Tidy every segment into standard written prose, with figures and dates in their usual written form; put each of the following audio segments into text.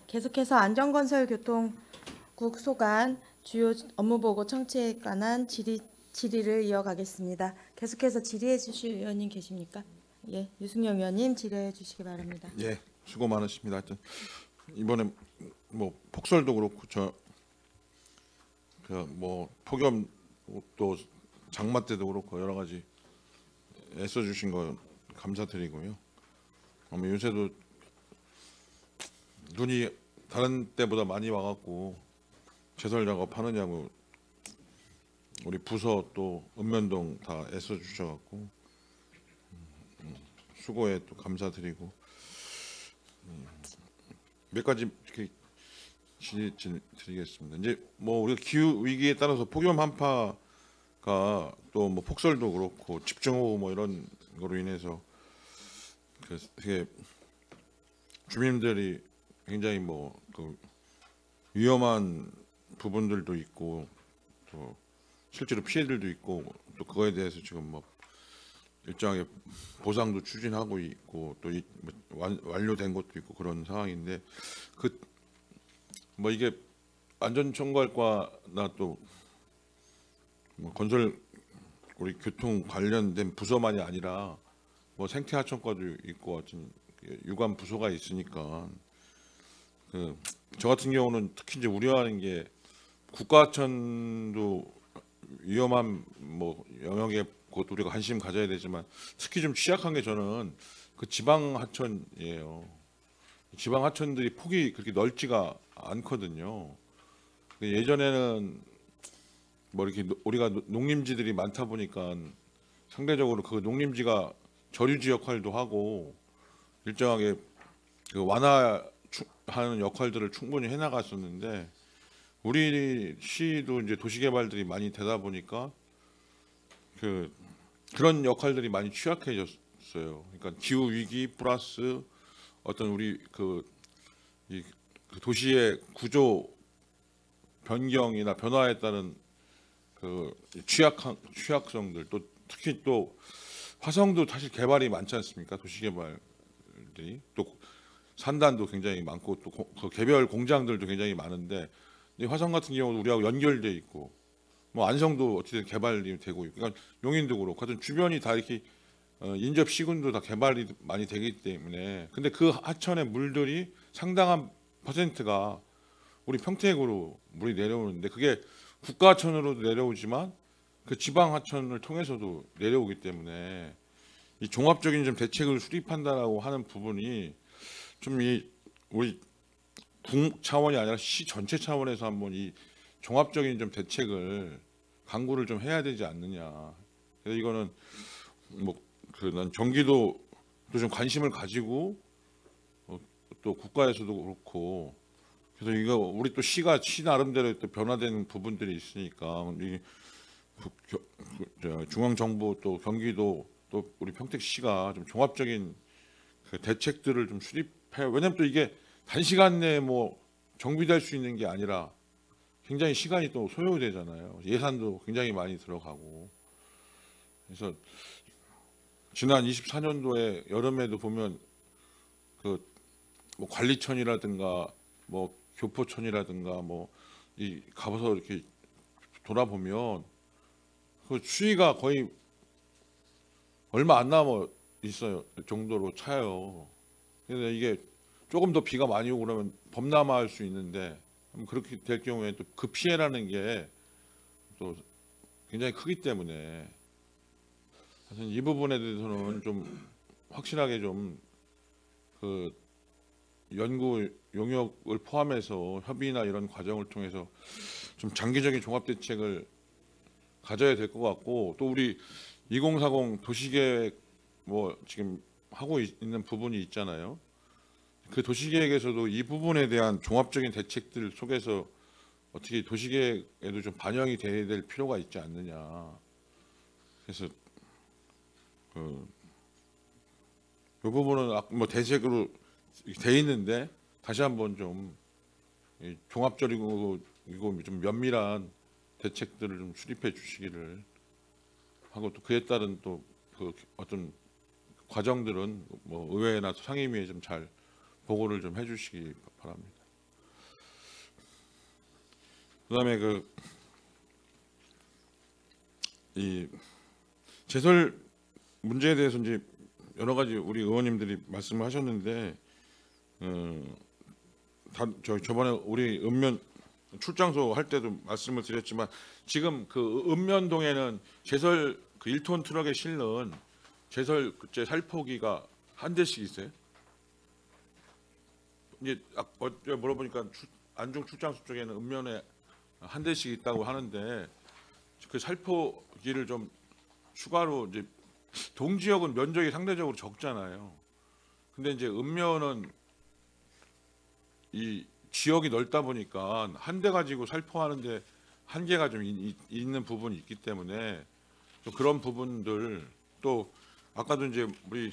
계속해서 안전건설교통국 소관 주요 업무보고 청취에 관한 질의를 이어가겠습니다. 계속해서 질의해 주실 의원님 계십니까? 예, 유승용 의원님 질의해 주시기 바랍니다. 예, 수고 많으십니다. 하여튼 이번에 뭐 폭설도 그렇고 뭐 폭염 또 장마 때도 그렇고 여러 가지 애써 주신 거 감사드리고요. 요새도 눈이 다른 때보다 많이 와갖고 제설 작업하느냐고 우리 부서 또 읍면동 다 애써 주셔갖고 수고에 또 감사드리고 몇 가지 이렇게 드리겠습니다. 이제 뭐 우리가 기후 위기에 따라서 폭염 한파가 또 뭐 폭설도 그렇고 집중호우 뭐 이런 거로 인해서 되게 주민들이 굉장히 그 위험한 부분들도 있고 또 실제로 피해들도 있고 또 그거에 대해서 지금 뭐 일정하게 보상도 추진하고 있고 또 완료된 것도 있고 그런 상황인데 뭐 이게 안전총괄과나 또 뭐 건설 우리 교통 관련된 부서만이 아니라 뭐 생태하천과도 있고 어떤 유관 부서가 있으니까 저 같은 경우는 특히 이제 우려하는 게 국가하천도 위험한 뭐 영역에 곧 우리가 관심 가져야 되지만 특히 좀 취약한 게 저는 그 지방 하천이에요. 지방 하천들이 폭이 그렇게 넓지가 않거든요. 예전에는 뭐 이렇게 우리가 농림지들이 많다 보니까 상대적으로 그 농림지가 저류지 역할도 하고 일정하게 그 완화하는 역할들을 충분히 해나갔었는데 우리 시도 이제 도시개발들이 많이 되다 보니까 그런 역할들이 많이 취약해졌어요. 그러니까 기후 위기 플러스 어떤 우리 이 도시의 구조 변경이나 변화에 따른 취약성들 또 특히 또 화성도 사실 개발이 많지 않습니까? 도시개발들이 또 산단도 굉장히 많고 또 그 개별 공장들도 굉장히 많은데 이 화성 같은 경우도 우리하고 연결돼 있고 뭐 안성도 어쨌든 개발이 되고 있고 그러니까 용인도 그렇고 하여튼 주변이 다 이렇게 인접 시군도 다 개발이 많이 되기 때문에 근데 그 하천의 물들이 상당한 퍼센트가 우리 평택으로 물이 내려오는데 그게 국가하천으로도 내려오지만 그 지방 하천을 통해서도 내려오기 때문에 이 종합적인 좀 대책을 수립한다라고 하는 부분이 좀 우리 국 차원이 아니라 시 전체 차원에서 한번 이 종합적인 좀 대책을 강구를 좀 해야 되지 않느냐. 그래서 이거는 난 경기도도 좀 관심을 가지고 또 국가에서도 그렇고 그래서 이거 우리 또 시 나름대로 또 변화된 부분들이 있으니까 이 중앙 정부 또 경기도 또 우리 평택시가 좀 종합적인 그 대책들을 좀 수립해. 왜냐면 또 이게 단시간 내에 뭐 정비될 수 있는 게 아니라 굉장히 시간이 또 소요되잖아요. 예산도 굉장히 많이 들어가고. 그래서 지난 24년도에 여름에도 보면 뭐 관리천이라든가 뭐 교포천이라든가 뭐 이 가봐서 이렇게 돌아보면 그 추위가 거의 얼마 안 남아 있어요 정도로 차요. 그래서 이게 조금 더 비가 많이 오고 그러면 범람할 수 있는데 그렇게 될 경우에 또 그 피해라는 게 또 굉장히 크기 때문에 사실 이 부분에 대해서는 좀 확실하게 좀 연구 용역을 포함해서 협의나 이런 과정을 통해서 좀 장기적인 종합 대책을 가져야 될 것 같고 또 우리 2040 도시계획 뭐 지금 하고 있는 부분이 있잖아요. 그 도시계획에서도 이 부분에 대한 종합적인 대책들 속에서 어떻게 도시계획에도 좀 반영이 돼야 될 필요가 있지 않느냐. 그래서 이 부분은 뭐 대책으로 돼 있는데 다시 한번 좀 종합적이고 이거 좀 면밀한 대책들을 좀 수립해 주시기를 하고 또 그에 따른 또 그 어떤 과정들은 뭐 의회나 상임위에 좀 잘 보고를 좀 해주시기 바랍니다. 그다음에 이 제설 문제에 대해서 이제 여러 가지 우리 의원님들이 말씀을 하셨는데 저번에 우리 읍면 출장소 할 때도 말씀을 드렸지만 지금 그 읍면동에는 제설 그 1톤 트럭에 실는 제설제 살포기가 한 대씩 있어요. 이제 어제 물어보니까 안중 출장소 쪽에는 읍면에 한 대씩 있다고 하는데 그 살포기를 좀 추가로 이제 동지역은 면적이 상대적으로 적잖아요. 근데 이제 읍면은 이 지역이 넓다 보니까 한 대 가지고 살포하는데 한계가 좀 있는 부분이 있기 때문에 좀 그런 부분들 또 아까도 이제 우리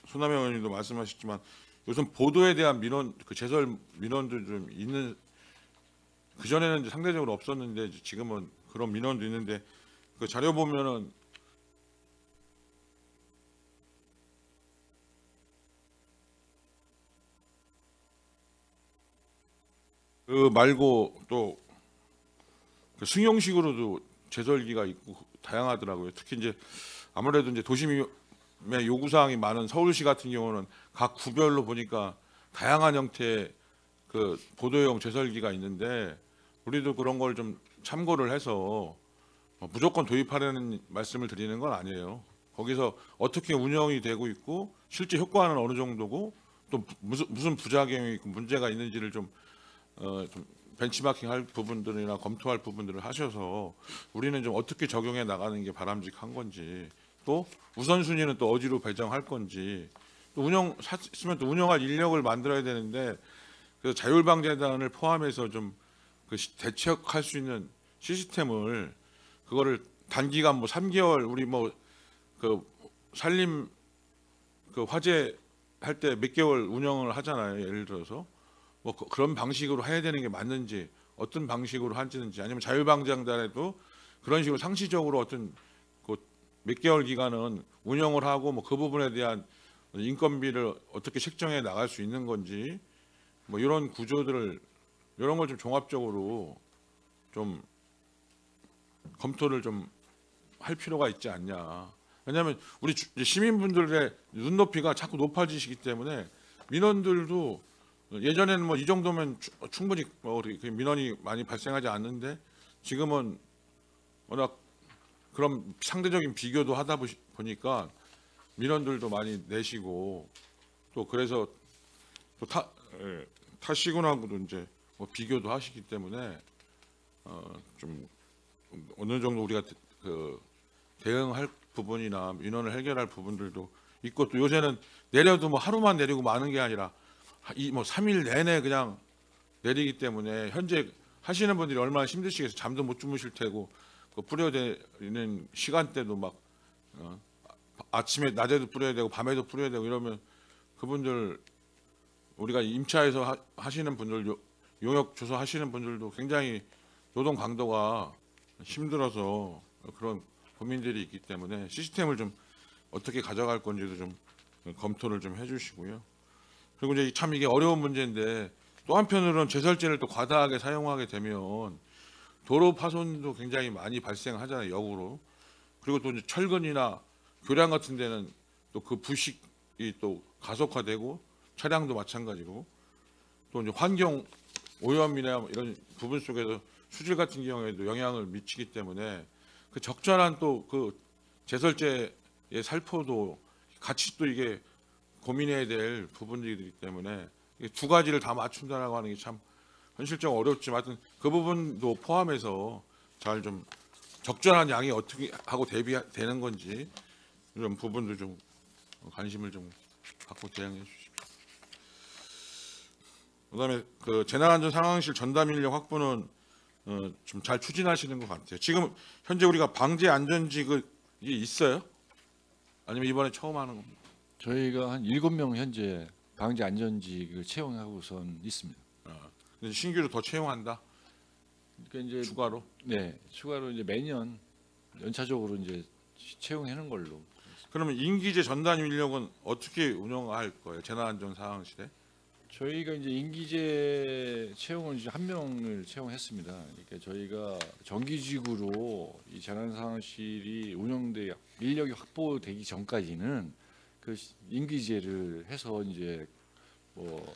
손남영 의원님도 말씀하셨지만 요즘 보도에 대한 민원 그 제설 민원도 좀 있는 그 전에는 이제 상대적으로 없었는데 지금은 그런 민원도 있는데 그 자료 보면은 그 말고 또 그 승용식으로도 제설기가 있고 다양하더라고요. 특히 이제 아무래도 이제 도심의 요구 사항이 많은 서울시 같은 경우는 각 구별로 보니까 다양한 형태의 그 보도용 제설기가 있는데 우리도 그런 걸 좀 참고를 해서 무조건 도입하려는 말씀을 드리는 건 아니에요. 거기서 어떻게 운영이 되고 있고 실제 효과는 어느 정도고 또 무슨 부작용이 있고 문제가 있는지를 좀 벤치마킹할 부분들이나 검토할 부분들을 하셔서 우리는 좀 어떻게 적용해 나가는 게 바람직한 건지 또 우선순위는 또 어디로 배정할 건지 또 샀으면 또 운영할 인력을 만들어야 되는데 그래서 자율방재단을 포함해서 좀 그 대책할 수 있는 시스템을 그거를 단기간 뭐 3개월 우리 뭐 그 산림 그 화재 할 때 몇 개월 운영을 하잖아요. 예를 들어서 뭐 그런 방식으로 해야 되는 게 맞는지 어떤 방식으로 하는지 아니면 자율방장단에도 그런 식으로 상시적으로 어떤 그 몇 개월 기간은 운영을 하고 뭐 그 부분에 대한 인건비를 어떻게 책정해 나갈 수 있는 건지 뭐 이런 구조들을 이런 걸 좀 종합적으로 좀 검토를 좀 할 필요가 있지 않냐. 왜냐하면 우리 시민분들의 눈높이가 자꾸 높아지시기 때문에 민원들도 예전에는 뭐 이 정도면 충분히 민원이 많이 발생하지 않는데 지금은 워낙 그런 상대적인 비교도 하다 보니까 민원들도 많이 내시고 또 그래서 또 타시군하고도 이제 뭐 비교도 하시기 때문에 좀 어느 정도 우리가 그 대응할 부분이나 민원을 해결할 부분들도 있고 또 요새는 내려도 뭐 하루만 내리고 마는 게 아니라 이 뭐 3일 내내 그냥 내리기 때문에 현재 하시는 분들이 얼마나 힘드시겠어요. 잠도 못 주무실 테고 그 뿌려대는 시간대도 막 아침에 낮에도 뿌려야 되고 밤에도 뿌려야 되고 이러면 그분들 우리가 임차해서 하시는 분들 용역 조사 하시는 분들도 굉장히 노동 강도가 힘들어서 그런 고민들이 있기 때문에 시스템을 좀 어떻게 가져갈 건지도 좀 검토를 좀 해주시고요. 그리고 이제 참 이게 어려운 문제인데 또 한편으로는 제설제를 또 과다하게 사용하게 되면 도로 파손도 굉장히 많이 발생하잖아요. 역으로. 그리고 또 이제 철근이나 교량 같은 데는 또 그 부식이 또 가속화되고 차량도 마찬가지고 또 이제 환경 오염이나 이런 부분 속에서 수질 같은 경우에도 영향을 미치기 때문에 그 적절한 또 그 제설제의 살포도 같이 또 이게 고민해야 될 부분들이기 때문에 이게 두 가지를 다 맞춘다라고 하는 게 참 현실적으로 어렵지만 하여튼 그 부분도 포함해서 잘 좀 적절한 양이 어떻게 하고 대비되는 건지 이런 부분도 좀 관심을 좀 갖고 대응해 주십시오. 그다음에 그 재난안전 상황실 전담 인력 확보는 좀 잘 추진하시는 것 같아요. 지금 현재 우리가 방재 안전직이 있어요? 아니면 이번에 처음 하는 겁니까? 저희가 한 7명 현재 방재 안전직을 채용하고선 있습니다. 근데 신규로 더 채용한다. 그러니까 이제 추가로. 네, 추가로 이제 매년 연차적으로 이제 채용하는 걸로. 그러면 인기제 전담 인력은 어떻게 운영할 거예요? 재난안전 상황실에? 저희가 이제 임기제 채용은 이제 1명을 채용했습니다. 그러니까 저희가 정기직으로 이 재난상황실이 운영돼 인력이 확보되기 전까지는 그 임기제를 해서 이제 뭐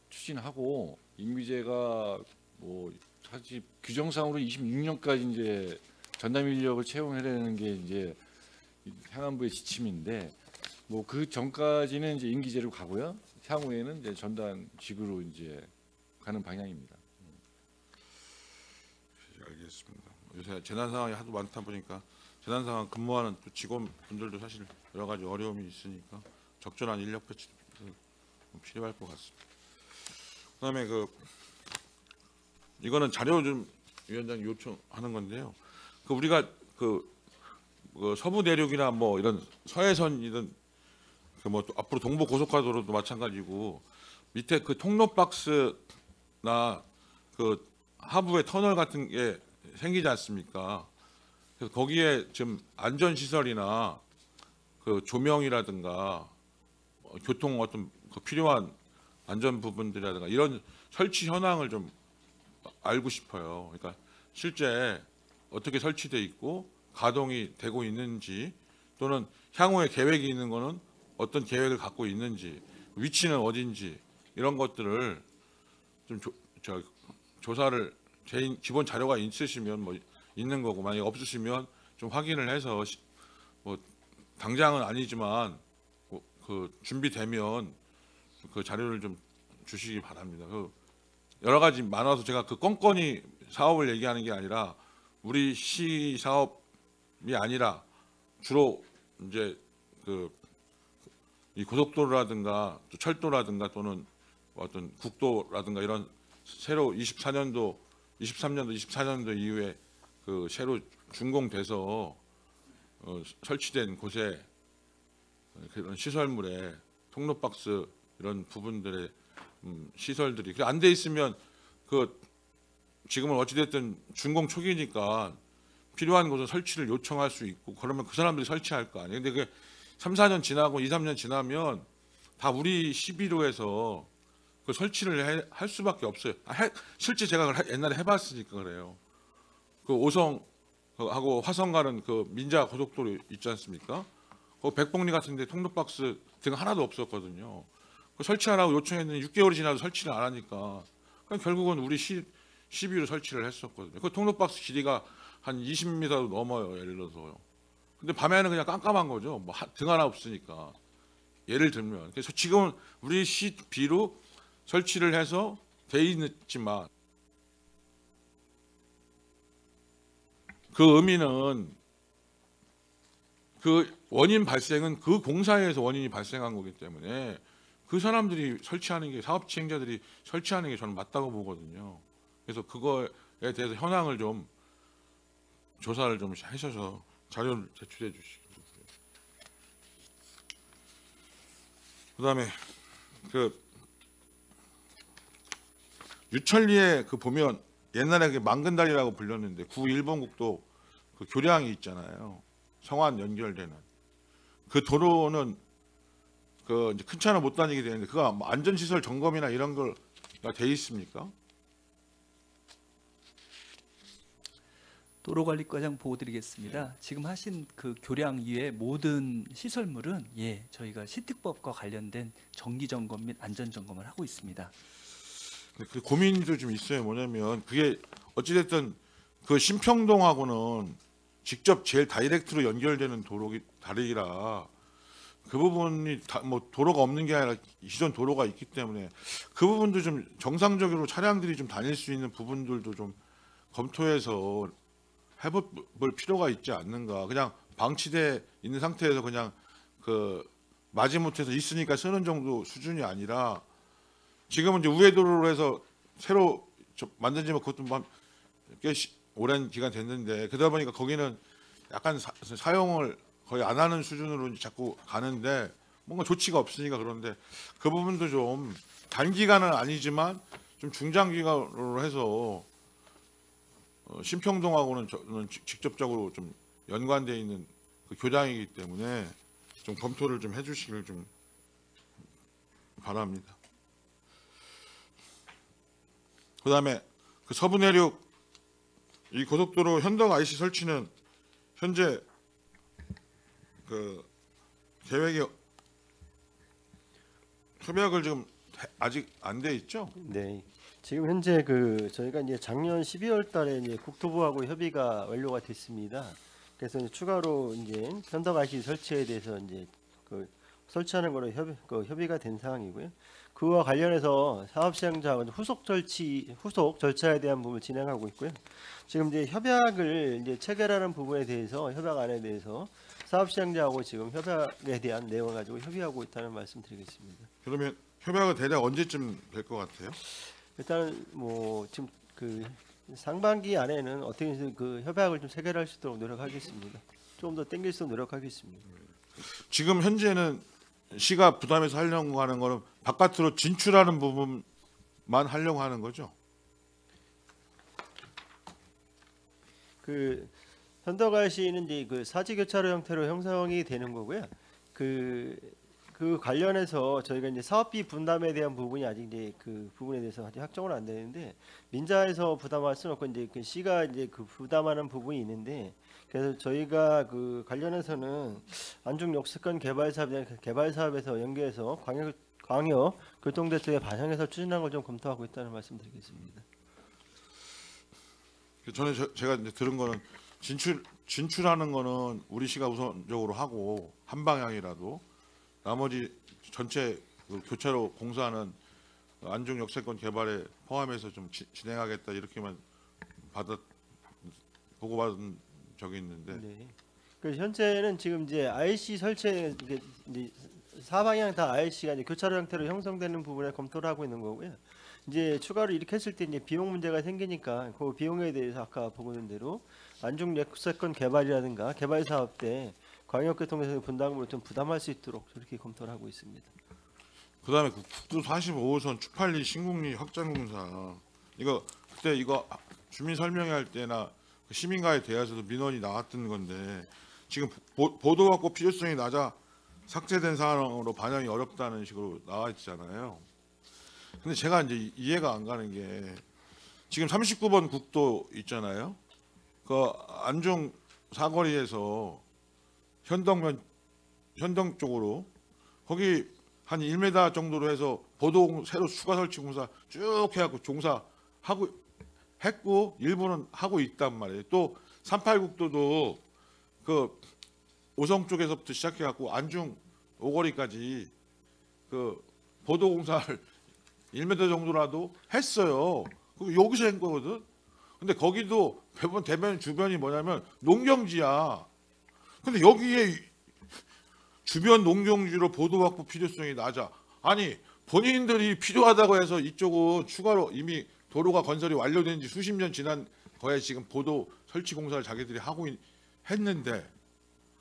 추진하고 임기제가 뭐 사실 규정상으로 26년까지 이제 전담 인력을 채용해야 되는 게 이제 행안부의 지침인데 뭐 그 전까지는 이제 임기제로 가고요. 향후에는 이제 전담직으로 이제 가는 방향입니다. 알겠습니다. 요새 재난 상황이 하도 많다 보니까 재난 상황 근무하는 또 직원분들도 사실 여러 가지 어려움이 있으니까 적절한 인력 배치도 필요할 것 같습니다. 그다음에 이거는 자료 좀 위원장님 요청하는 건데요. 우리가 서부 내륙이나 뭐 이런 서해선이든 뭐 앞으로 동부 고속화도로도 마찬가지고 밑에 그 통로 박스나 하부에 터널 같은 게 생기지 않습니까? 그래서 거기에 지금 안전 시설이나 조명이라든가 교통 어떤 필요한 안전 부분들이라든가 이런 설치 현황을 좀 알고 싶어요. 그러니까 실제 어떻게 설치돼 있고 가동이 되고 있는지 또는 향후에 계획이 있는 거는 어떤 계획을 갖고 있는지 위치는 어딘지 이런 것들을 좀 조사를 기본 자료가 있으시면 뭐 있는 거고 만약 없으시면 좀 확인을 해서 뭐 당장은 아니지만 준비되면 그 자료를 좀 주시기 바랍니다. 여러 가지 많아서 제가 건건이 사업을 얘기하는 게 아니라 우리 시 사업이 아니라 주로 이제 이 고속도로라든가 또 철도라든가 또는 어떤 국도라든가 이런 새로 23년도, 24년도 이후에 새로 준공돼서 설치된 곳에 그런 시설물에 통로박스 이런 부분들의 시설들이 안 돼 있으면 지금은 어찌됐든 준공 초기니까 필요한 곳에 설치를 요청할 수 있고 그러면 그 사람들이 설치할 거 아니에요. 근데 그게 3, 4년 지나고 2, 3년 지나면 다 우리 시비로 해서 설치를 할 수밖에 없어요. 실제 제가 옛날에 해봤으니까 그래요. 오성하고 화성 가는 민자 고속도로 있지 않습니까? 백봉리 같은데 통로박스 등 하나도 없었거든요. 설치하라고 요청했는데 6개월이 지나도 설치를 안 하니까 결국은 우리 시비로 설치를 했었거든요. 통로박스 길이가 한 20m도 넘어요. 예를 들어서. 근데 밤에는 그냥 깜깜한 거죠. 뭐 등 하나 없으니까. 예를 들면. 그래서 지금은 우리 시비로 설치를 해서 돼 있지만 그 의미는 원인 발생은 공사에서 원인이 발생한 거기 때문에 그 사람들이 설치하는 게 사업 시행자들이 설치하는 게 저는 맞다고 보거든요. 그래서 그거에 대해서 현황을 좀 조사를 좀 하셔서 자료를 제출해 주시기 바랍니다. 그다음에 유천리에 보면 옛날에 망근다리라고 불렸는데 일본 국도 교량이 있잖아요. 성안 연결되는 도로는 이제 큰 차는 못 다니게 되는데 그거 안전시설 점검이나 이런 걸 돼 있습니까? 도로관리과장 보고드리겠습니다. 지금 하신 교량 이외의 모든 시설물은 저희가 시특법과 관련된 정기 점검 및 안전 점검을 하고 있습니다. 그 고민도 좀 있어요. 뭐냐면 그게 어찌됐든 신평동하고는 직접 제일 다이렉트로 연결되는 다리라 그 부분이 도로가 없는 게 아니라 기존 도로가 있기 때문에 그 부분도 좀 정상적으로 차량들이 좀 다닐 수 있는 부분들도 좀 검토해서 해볼 필요가 있지 않는가. 그냥 방치돼 있는 상태에서 그냥 마지못해서 있으니까 쓰는 정도 수준이 아니라 지금은 이제 우회도로로 해서 새로 만든 지만 그것도 꽤 오랜 기간 됐는데 그러다 보니까 거기는 약간 사용을 거의 안 하는 수준으로 자꾸 가는데 뭔가 조치가 없으니까 그런데 그 부분도 좀 단기간은 아니지만 좀 중장기간으로 해서 신평동하고는 저는 직접적으로 좀 연관되어 있는 교량이기 때문에 좀 검토를 좀 해주시길 좀 바랍니다. 그다음에 그 서부 내륙 이 고속도로 현덕 IC 설치는 현재 그 계획이 협약을 지금 아직 안 돼 있죠? 네. 지금 현재 그 저희가 이제 작년 12월 달에 이제 국토부하고 협의가 완료가 됐습니다. 그래서 이제 추가로 이제 현덕 IC 설치에 대해서 이제 그 설치하는 거로 협의가 된 상황이고요. 그와 관련해서 사업 시행자하고 후속 절차에 대한 부분을 진행하고 있고요. 지금 이제 협약을 이제 체결하는 부분에 대해서 협약안에 대해서 사업 시행자하고 지금 협약에 대한 내용을 가지고 협의하고 있다는 말씀드리겠습니다. 그러면 협약은 대략 언제쯤 될 것 같아요? 일단 뭐 지금 그 상반기 안에는 어떻게든 그 협약을 좀 체결할 수 있도록 노력하겠습니다. 좀 더 땡길 수 있도록 노력하겠습니다. 지금 현재는 시가 부담해서 하려고 하는 거는 바깥으로 진출하는 부분만 하려고 하는 거죠? 그 현덕 IC는 이제 그 사지 교차로 형태로 형성이 되는 거고요. 그 관련해서 저희가 이제 사업비 분담에 대한 부분이 아직 이제 그 부분에 대해서 아직 확정은 안 되는데 민자에서 부담할 수는 없고 이제 그 시가 이제 그 부담하는 부분이 있는데 그래서 저희가 그 관련해서는 안중 역세권 개발 사업에서 연계해서 광역 교통대책에 반영해서 추진하는 걸 좀 검토하고 있다는 말씀드리겠습니다. 저는 제가 이제 들은 거는 진출하는 거는 우리 시가 우선적으로 하고 한 방향이라도 나머지 전체 그 교차로 공사는 안중 역세권 개발에 포함해서 좀 진행하겠다 이렇게만 보고받은 적이 있는데 네. 그 현재는 지금 이제 IC 설치에 이제 사방향 다 IC가 이제 교차로 형태로 형성되는 부분에 검토를 하고 있는 거고요. 이제 추가로 이렇게 했을 때 이제 비용 문제가 생기니까 그 비용에 대해서 아까 보고 있는 대로 안중 역세권 개발이라든가 개발 사업 때 광역교통에서 분담금을 좀 부담할 수 있도록 저렇게 검토를 하고 있습니다. 그다음에 그 국도 45호선 추팔리 신국리 확장 공사 이거 그때 이거 주민 설명회 할 때나 시민과의 대화에서도 민원이 나왔던 건데 지금 보도받고 필요성이 낮아 삭제된 사항으로 반영이 어렵다는 식으로 나와 있잖아요. 근데 제가 이제 이해가 안 가는 게 지금 39번 국도 있잖아요. 그 안중 사거리에서 현동 쪽으로 거기 한 1m 정도로 해서 보도 새로 추가 설치 공사 쭉 해갖고 종사하고 했고 일부는 하고 있단 말이에요. 또 38국도도 그 오성 쪽에서부터 시작해갖고 안중 오거리까지 그 보도 공사를 1m 정도라도 했어요. 그럼 여기서 한 거거든. 근데 거기도 대변 주변이 뭐냐면 농경지야. 근데 여기에 주변 농경지로 보도받고 필요성이 낮아. 아니 본인들이 필요하다고 해서 이쪽은 추가로 이미 도로가 건설이 완료된 지 수십 년 지난 거에 지금 보도 설치 공사를 자기들이 하고 했는데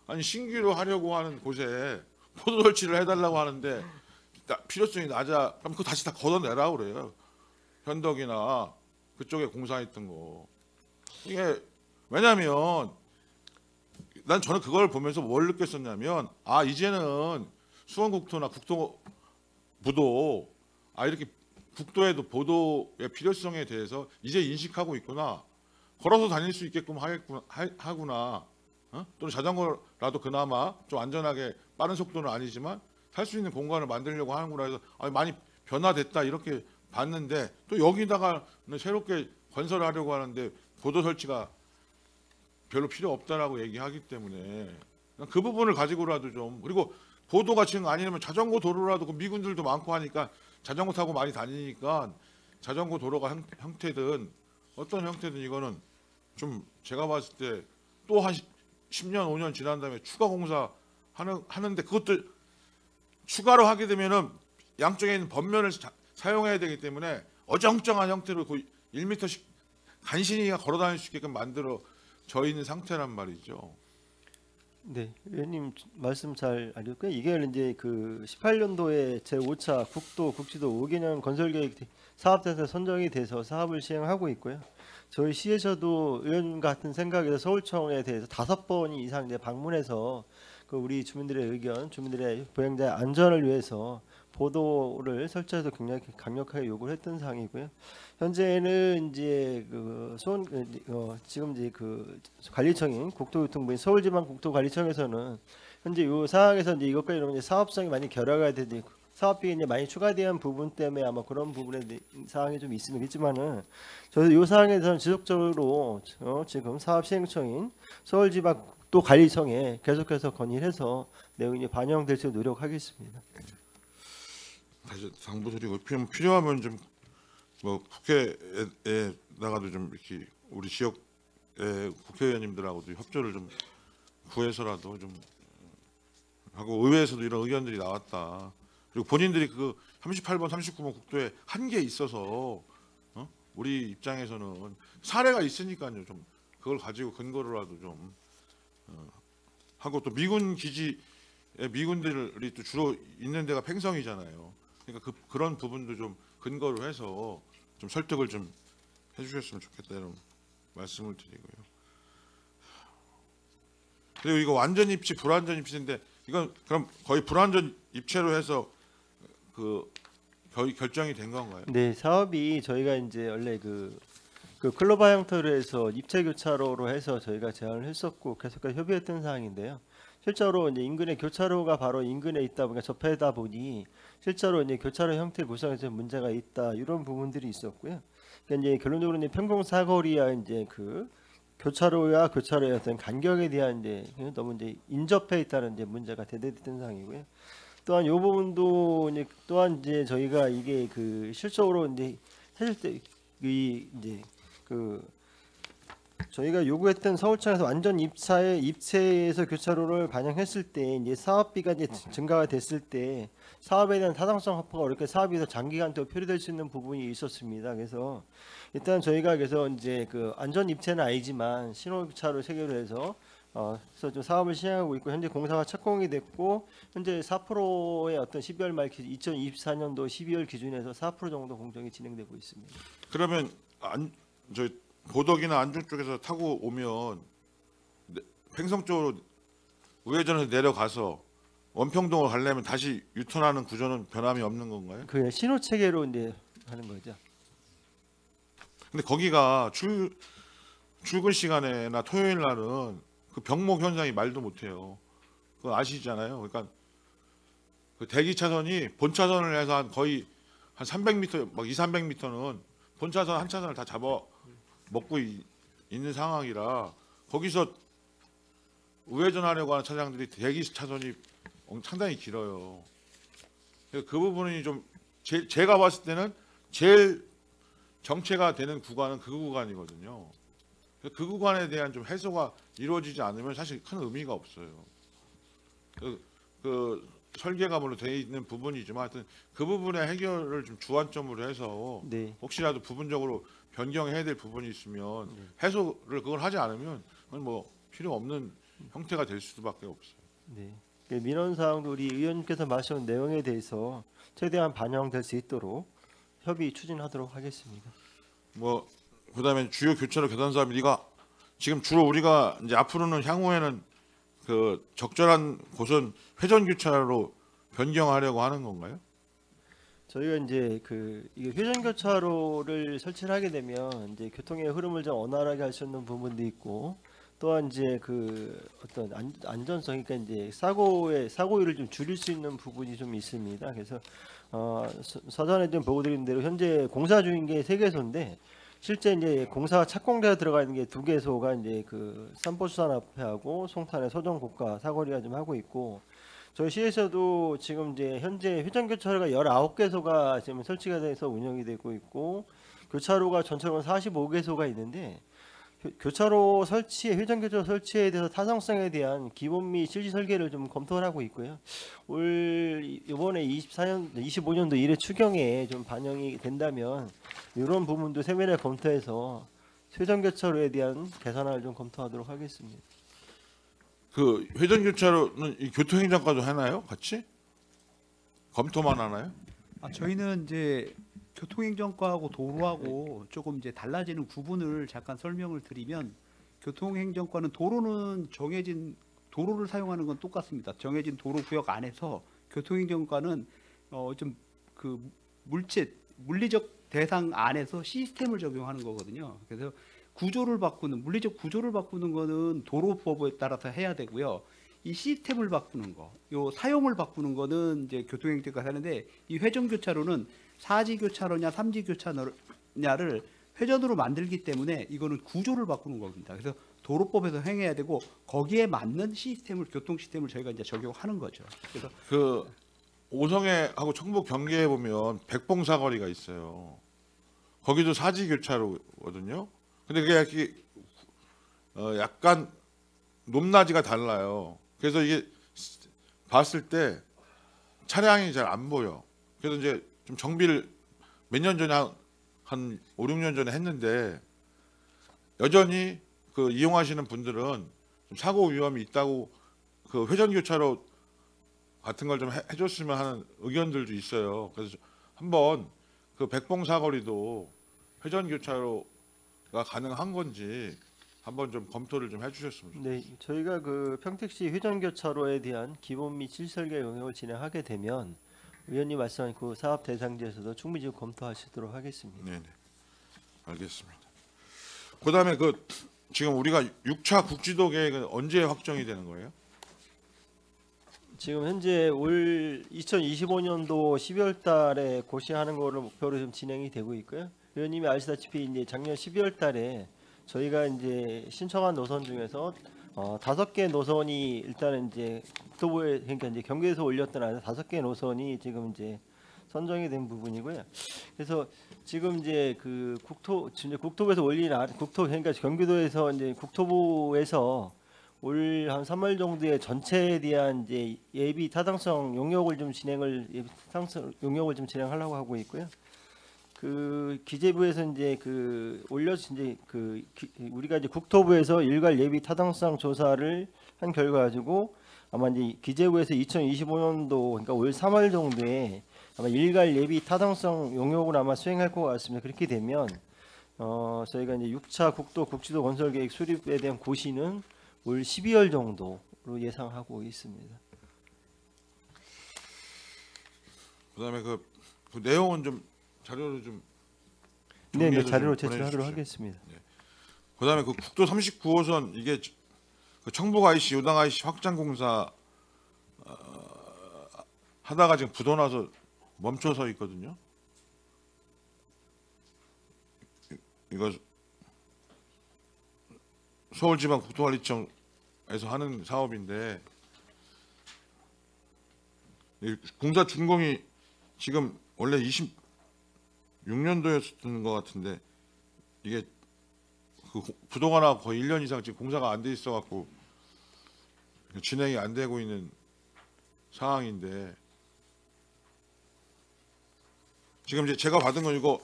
아니 신규로 하려고 하는 곳에 보도 설치를 해달라고 하는데 필요성이 낮아. 그럼 그거 다시 다 걷어내라 그래요. 현덕이나 그쪽에 공사했던 거. 이게 왜냐하면 저는 그걸 보면서 뭘 느꼈었냐면 이제는 수원국토나 국토부도 이렇게 국도에도 보도의 필요성에 대해서 이제 인식하고 있구나. 걸어서 다닐 수 있게끔 하구나. 또는 자전거라도 그나마 좀 안전하게 빠른 속도는 아니지만 살 수 있는 공간을 만들려고 하는구나 해서 많이 변화됐다 이렇게 봤는데 또 여기다가 새롭게 건설하려고 하는데 보도 설치가 별로 필요 없다라고 얘기하기 때문에 그 부분을 가지고라도 좀 그리고 보도가 지금 아니면 자전거 도로라도 그 미군들도 많고 하니까 자전거 타고 많이 다니니까 자전거 도로가 형태든 어떤 형태든 이거는 좀 제가 봤을 때 또 한 10년 5년 지난 다음에 추가 공사 하는데 그것도 추가로 하게 되면은 양쪽에 있는 범면을 사용해야 되기 때문에 어정쩡한 형태로 거의 1m씩 간신히 걸어 다닐 수 있게끔 만들어져 있는 상태란 말이죠. 네, 의원님 말씀 잘 알겠고요. 이게 이제 그 18년도에 제5차 국지도 5개년 건설계획 사업단체 선정이 돼서 사업을 시행하고 있고요. 저희 시에서도 의원 같은 생각에서 서울청에 대해서 5번 이상 이제 방문해서 그 우리 주민들의 의견, 주민들의 보행자의 안전을 위해서 보도를 설치해서 굉장히 강력하게 요구를 했던 사항이고요. 현재는 이제 지금 이제 그 관리청인 국토교통부인 서울지방국토관리청에서는 현재 이 상황에서 이제 이것과 이런 이제 사업성이 많이 결여가 되고 사업비가 이제 많이 추가된 부분 때문에 아마 그런 부분에 사항이 좀 있으겠지만은 저희 이 사항에서는 지속적으로 지금 사업시행청인 서울지방국토관리청에 계속해서 건의해서 내용이 반영될 수 있도록 노력하겠습니다. 다시 당부드리고 필요하면 좀 뭐 국회에다가도 좀 이렇게 우리 지역의 국회의원님들하고도 협조를 좀 구해서라도 좀 하고 의회에서도 이런 의견들이 나왔다. 그리고 본인들이 그 38번, 39번 국도에 한계에 있어서 우리 입장에서는 사례가 있으니까요. 좀 그걸 가지고 근거로라도 좀 하고 또 미군 기지에 미군들이 또 주로 있는 데가 팽성이잖아요. 그러니까 그런 부분도 좀 근거로 해서 좀 설득을 좀 해주셨으면 좋겠다 이런 말씀을 드리고요. 그리고 이거 완전 입치, 불완전 입치인데 이건 그럼 거의 불완전 입체로 해서 그 거의 결정이 된 건가요? 네, 사업이 저희가 이제 원래 그 클로바 형태로 해서 입체 교차로로 해서 저희가 제안을 했었고 계속해서 협의했던 사항인데요. 실제로 이제 인근에 교차로가 바로 인근에 있다 보니까 접해다 보니 실제로 이제 교차로 형태 구성에서 문제가 있다 이런 부분들이 있었고요. 그러니까 이제 결론적으로 이제 평공 사거리와 이제 그 교차로와 교차로의 어떤 간격에 대한 이제 너무 이제 인접해 있다는 이제 문제가 대두됐던 사항이고요. 또한 이 부분도 이제 또한 이제 저희가 이게 그 실적으로 이제 사실 이제 그 저희가 요구했던 서울청에서 완전 입체에서 교차로를 반영했을 때 이제 사업비가 이제 증가가 됐을 때 사업에 대한 타당성 확보가 어렵게 사업이 더 장기간 더 표류될 수 있는 부분이 있었습니다. 그래서 일단 저희가 그래서 이제 그 안전 입체는 아니지만 신호 교차로 체계로 해서 그래서 좀 사업을 시행하고 있고 현재 공사가 착공이 됐고 현재 4%의 어떤 12월 말 2024년도 12월 기준에서 4% 정도 공정이 진행되고 있습니다. 그러면 저 보덕이나 안중 쪽에서 타고 오면 팽성 쪽으로 우회전해서 내려가서 원평동으로 가려면 다시 유턴하는 구조는 변함이 없는 건가요? 그 신호 체계로 이제 하는 거죠. 근데 거기가 출근 시간에나 토요일 날은 그 병목 현상이 말도 못해요. 그거 아시잖아요. 그러니까 그 대기 차선이 본 차선을 해서 한 거의 한 300m, 막 200~300m는 본 차선 한 차선을 다 잡아 먹고 있는 상황이라 거기서 우회전하려고 하는 차량들이 대기 차선이 상당히 길어요. 그 부분이 좀 제가 봤을 때는 제일 정체가 되는 구간은 그 구간이거든요. 그 구간에 대한 좀 해소가 이루어지지 않으면 사실 큰 의미가 없어요. 그 설계가 물론 되어 있는 부분이지만 하여튼 그 부분의 해결을 좀 주안점으로 해서 네. 혹시라도 부분적으로 변경해야 될 부분이 있으면 해소를 그걸 하지 않으면 그건 뭐 필요 없는 형태가 될 수밖에 없어요. 네. 그 민원 사항도 우리 의원님께서 말씀하신 내용에 대해서 최대한 반영될 수 있도록 협의 추진하도록 하겠습니다. 뭐 그다음에 주요 교차로 개선 사업 이가 지금 주로 우리가 이제 앞으로는 향후에는 그 적절한 곳은 회전 교차로 변경하려고 하는 건가요? 저희가 이제 이게 회전 교차로를 설치를 하게 되면 이제 교통의 흐름을 좀 원활하게 할 수 있는 부분도 있고 또한 이제 그 어떤 안전성 그러니까 이제 사고율을 좀 줄일 수 있는 부분이 좀 있습니다. 그래서 사전에 좀 보고드린 대로 현재 공사 중인 게 3개소인데 실제 이제 공사가 착공되어 들어가 있는 게 2개소가 이제 그 삼포수산 앞에하고 송탄의 소정고가 사거리가 좀 하고 있고 저희 시에서도 지금 이제 현재 회전교차로가 19개소가 지금 설치가 돼서 운영이 되고 있고 교차로가 전체로 45개소가 있는데 교차로 설치에 회전교차로 설치에 대해서 타당성에 대한 기본 및 실시 설계를 좀 검토를 하고 있고요. 이번에 25년도 1회 추경에 좀 반영이 된다면 이런 부분도 세밀하게 검토해서 회전교차로에 대한 개선안을 좀 검토하도록 하겠습니다. 그 회전 교차로는 이 교통행정과도 하나요? 같이 검토만 하나요? 저희는 이제 교통행정과하고 도로하고 조금 이제 달라지는 구분을 잠깐 설명을 드리면 교통행정과는 도로는 정해진 도로를 사용하는 건 똑같습니다. 정해진 도로 구역 안에서 교통행정과는 좀 그 물리적 대상 안에서 시스템을 적용하는 거거든요. 그래서 물리적 구조를 바꾸는 거는 도로법에 따라서 해야 되고요. 이 시스템을 바꾸는 거, 요 사용을 바꾸는 거는 이제 교통행정과에서 하는데, 이 회전교차로는 4지 교차로냐 3지 교차로냐를 회전으로 만들기 때문에 이거는 구조를 바꾸는 겁니다. 그래서 도로법에서 행해야 되고 거기에 맞는 교통 시스템을 저희가 이제 적용하는 거죠. 그래서 그 오성애하고 청북 경계에 보면 백봉사거리가 있어요. 거기도 4지 교차로거든요. 근데 그게 이렇게 약간 높낮이가 달라요. 그래서 이게 봤을 때 차량이 잘 안 보여. 그래서 이제 좀 정비를 몇 년 전에 한 5, 6년 전에 했는데 여전히 그 이용하시는 분들은 좀 사고 위험이 있다고 그 회전 교차로 같은 걸 좀 해줬으면 하는 의견들도 있어요. 그래서 한번 그 백봉 사거리도 회전 교차로가 가능한 건지 한번 좀 검토를 좀 해주셨으면 좋겠습니다. 네, 저희가 그 평택시 회전교차로에 대한 기본 및 실설계 영역을 진행하게 되면 의원님 말씀하신 그 사업 대상지에서도 충분히 좀 검토하시도록 하겠습니다. 네네, 알겠습니다. 그다음에 그 지금 우리가 6차 국지도 계획은 언제 확정이 되는 거예요? 지금 현재 올 2025년도 12월 달에 고시하는 거를 목표로 좀 진행이 되고 있고요. 의원님이 아시다시피 이제 작년 12월 달에 저희가 이제 신청한 노선 중에서 5개 노선이 일단은 이제 국토부에, 그러니까 이제 경기에서 올렸던 안에 5개 노선이 지금 이제 선정이 된 부분이고요. 그래서 지금 이제 그 국토부에서 올린 그러니까 경기도에서 이제 국토부에서 올 한 3월 정도에 전체에 대한 이제 예비 타당성 용역을 좀 진행하려고 하고 있고요. 그 기재부에서 이제 그 우리가 이제 국토부에서 일괄 예비 타당성 조사를 한 결과 가지고 아마 이제 기재부에서 2025년도 그러니까 올 3월 정도에 아마 일괄 예비 타당성 용역을 아마 수행할 것 같습니다. 그렇게 되면 저희가 이제 6차 국도 국지도 건설 계획 수립에 대한 고시는 올 12월 정도로 예상하고 있습니다. 그다음에 그 내용은 좀 자료로 좀 네, 정리해서 자료로 좀 제출하도록 보내주십시오. 하겠습니다. 그다음에 그 국도 39호선 이게 그 청북 IC, 요당 IC 확장 공사 하다가 지금 부도나서 멈춰서 있거든요. 이거 서울지방국토관리청에서 하는 사업인데 이 공사 준공이 지금 원래 26년도였던 것 같은데 이게 그 부도가 나고 거의 1년 이상 지금 공사가 안 돼 있어 갖고 진행이 안 되고 있는 상황인데 지금 이제 제가 받은 건 이거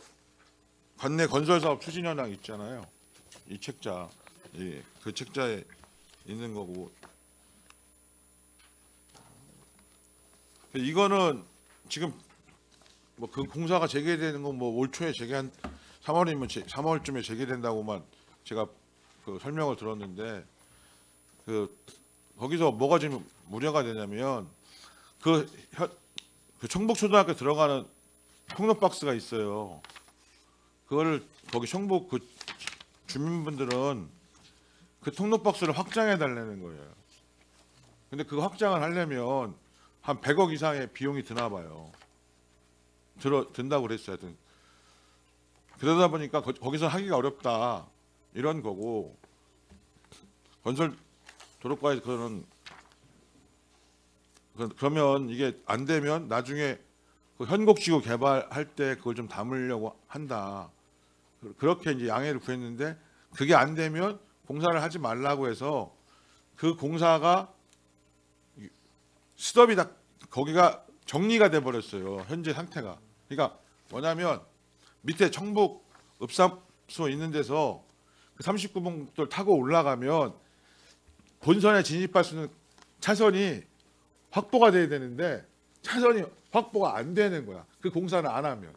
관내 건설 사업 추진 현황 있잖아요. 이 책자, 그 책자에 있는 거고 이거는 지금 뭐 그 공사가 재개되는 건 뭐 올 초에 재개한 3월쯤에 재개된다고만 제가 그 설명을 들었는데 그 거기서 뭐가 지금 우려가 되냐면 그 청북초등학교 들어가는 통로 박스가 있어요. 그거를 거기 청북 그 주민분들은 그 통로 박스를 확장해 달라는 거예요. 근데 그 확장을 하려면 한 100억 이상의 비용이 드나 봐요. 든다고 그랬어요. 하여튼 그러다 보니까 거기서 하기가 어렵다 이런 거고 건설 도로과에 그러면 이게 안 되면 나중에 그 현곡지구 개발할 때 그걸 좀 담으려고 한다. 그렇게 이제 양해를 구했는데 그게 안 되면 공사를 하지 말라고 해서 그 공사가 스톱이 다 거기가 정리가 돼 버렸어요. 현재 상태가. 그러니까 뭐냐면 밑에 청북 읍사소 있는 데서 그 39번도를 타고 올라가면 본선에 진입할 수 있는 차선이 확보가 돼야 되는데 차선이 확보가 안 되는 거야. 그 공사는 안 하면.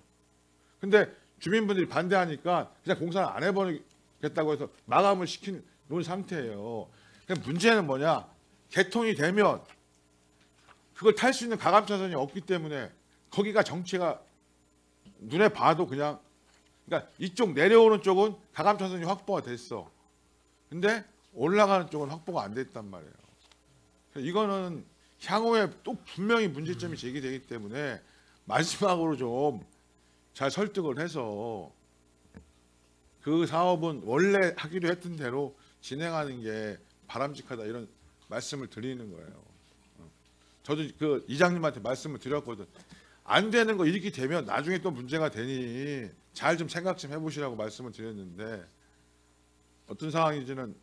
근데 주민분들이 반대하니까 그냥 공사를 안 해버리겠다고 해서 마감을 시킨 놓은 상태예요. 그냥 문제는 뭐냐? 개통이 되면 그걸 탈 수 있는 가감 차선이 없기 때문에 거기가 정체가 눈에 봐도 그냥 그러니까 이쪽 내려오는 쪽은 가감 차선이 확보가 됐어. 근데 올라가는 쪽은 확보가 안 됐단 말이에요. 이거는 향후에 또 분명히 문제점이 제기되기 때문에 마지막으로 좀 잘 설득을 해서 그 사업은 원래 하기로 했던 대로 진행하는 게 바람직하다 이런 말씀을 드리는 거예요. 저도 그 이장님한테 말씀을 드렸거든. 안 되는 거 이렇게 되면 나중에 또 문제가 되니 잘 좀 생각 좀 해보시라고 말씀을 드렸는데 어떤 상황인지는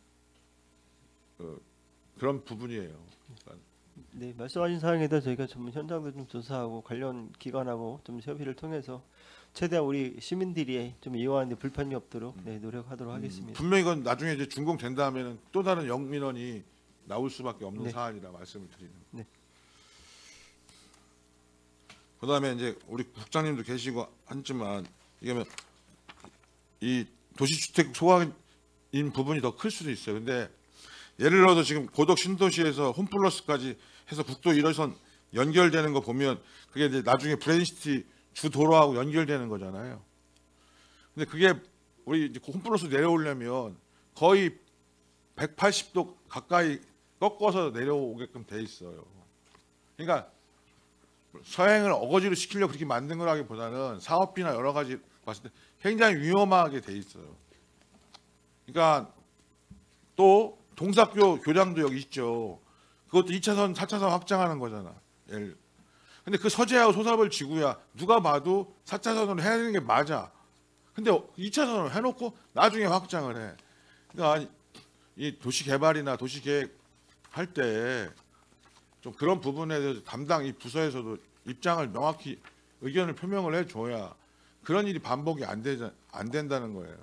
그런 부분이에요. 그러니까 네, 말씀하신 사항에 대해서 저희가 좀 현장도 좀 조사하고 관련 기관하고 좀 협의를 통해서 최대한 우리 시민들이 좀 이용하는데 불편이 없도록 네, 노력하도록 하겠습니다. 분명히 이건 나중에 이제 준공된 다음에는 또 다른 영민원이 나올 수밖에 없는 네. 사안이라 말씀을 드리는. 네. 그다음에 이제 우리 국장님도 계시고 하지만 이게 이 도시주택 소각인 부분이 더 클 수도 있어요. 근데 예를 들어서 지금 고덕 신도시에서 홈플러스까지 해서 국도 1호선 연결되는 거 보면 그게 이제 나중에 브레인시티 주 도로하고 연결되는 거잖아요. 근데 그게 우리 이제 홈플러스 내려오려면 거의 180도 가까이 꺾어서 내려오게끔 돼 있어요. 그러니까 서행을 어거지로 시키려고 그렇게 만든 거라기보다는 사업비나 여러 가지 봤을 때 굉장히 위험하게 돼 있어요. 그러니까 또 동사교 교량도 여기 있죠. 그것도 2차선, 4차선 확장하는 거잖아. 근데 그 서재하고 소삽을 지구야 누가 봐도 4차선으로 해야 되는 게 맞아. 근데 2차선으로 해놓고 나중에 확장을 해. 그러니까 이 도시개발이나 도시계획 할 때 좀 그런 부분에 대해서 담당 이 부서에서도 입장을 명확히 의견을 표명을 해줘야 그런 일이 반복이 안 된다는 거예요.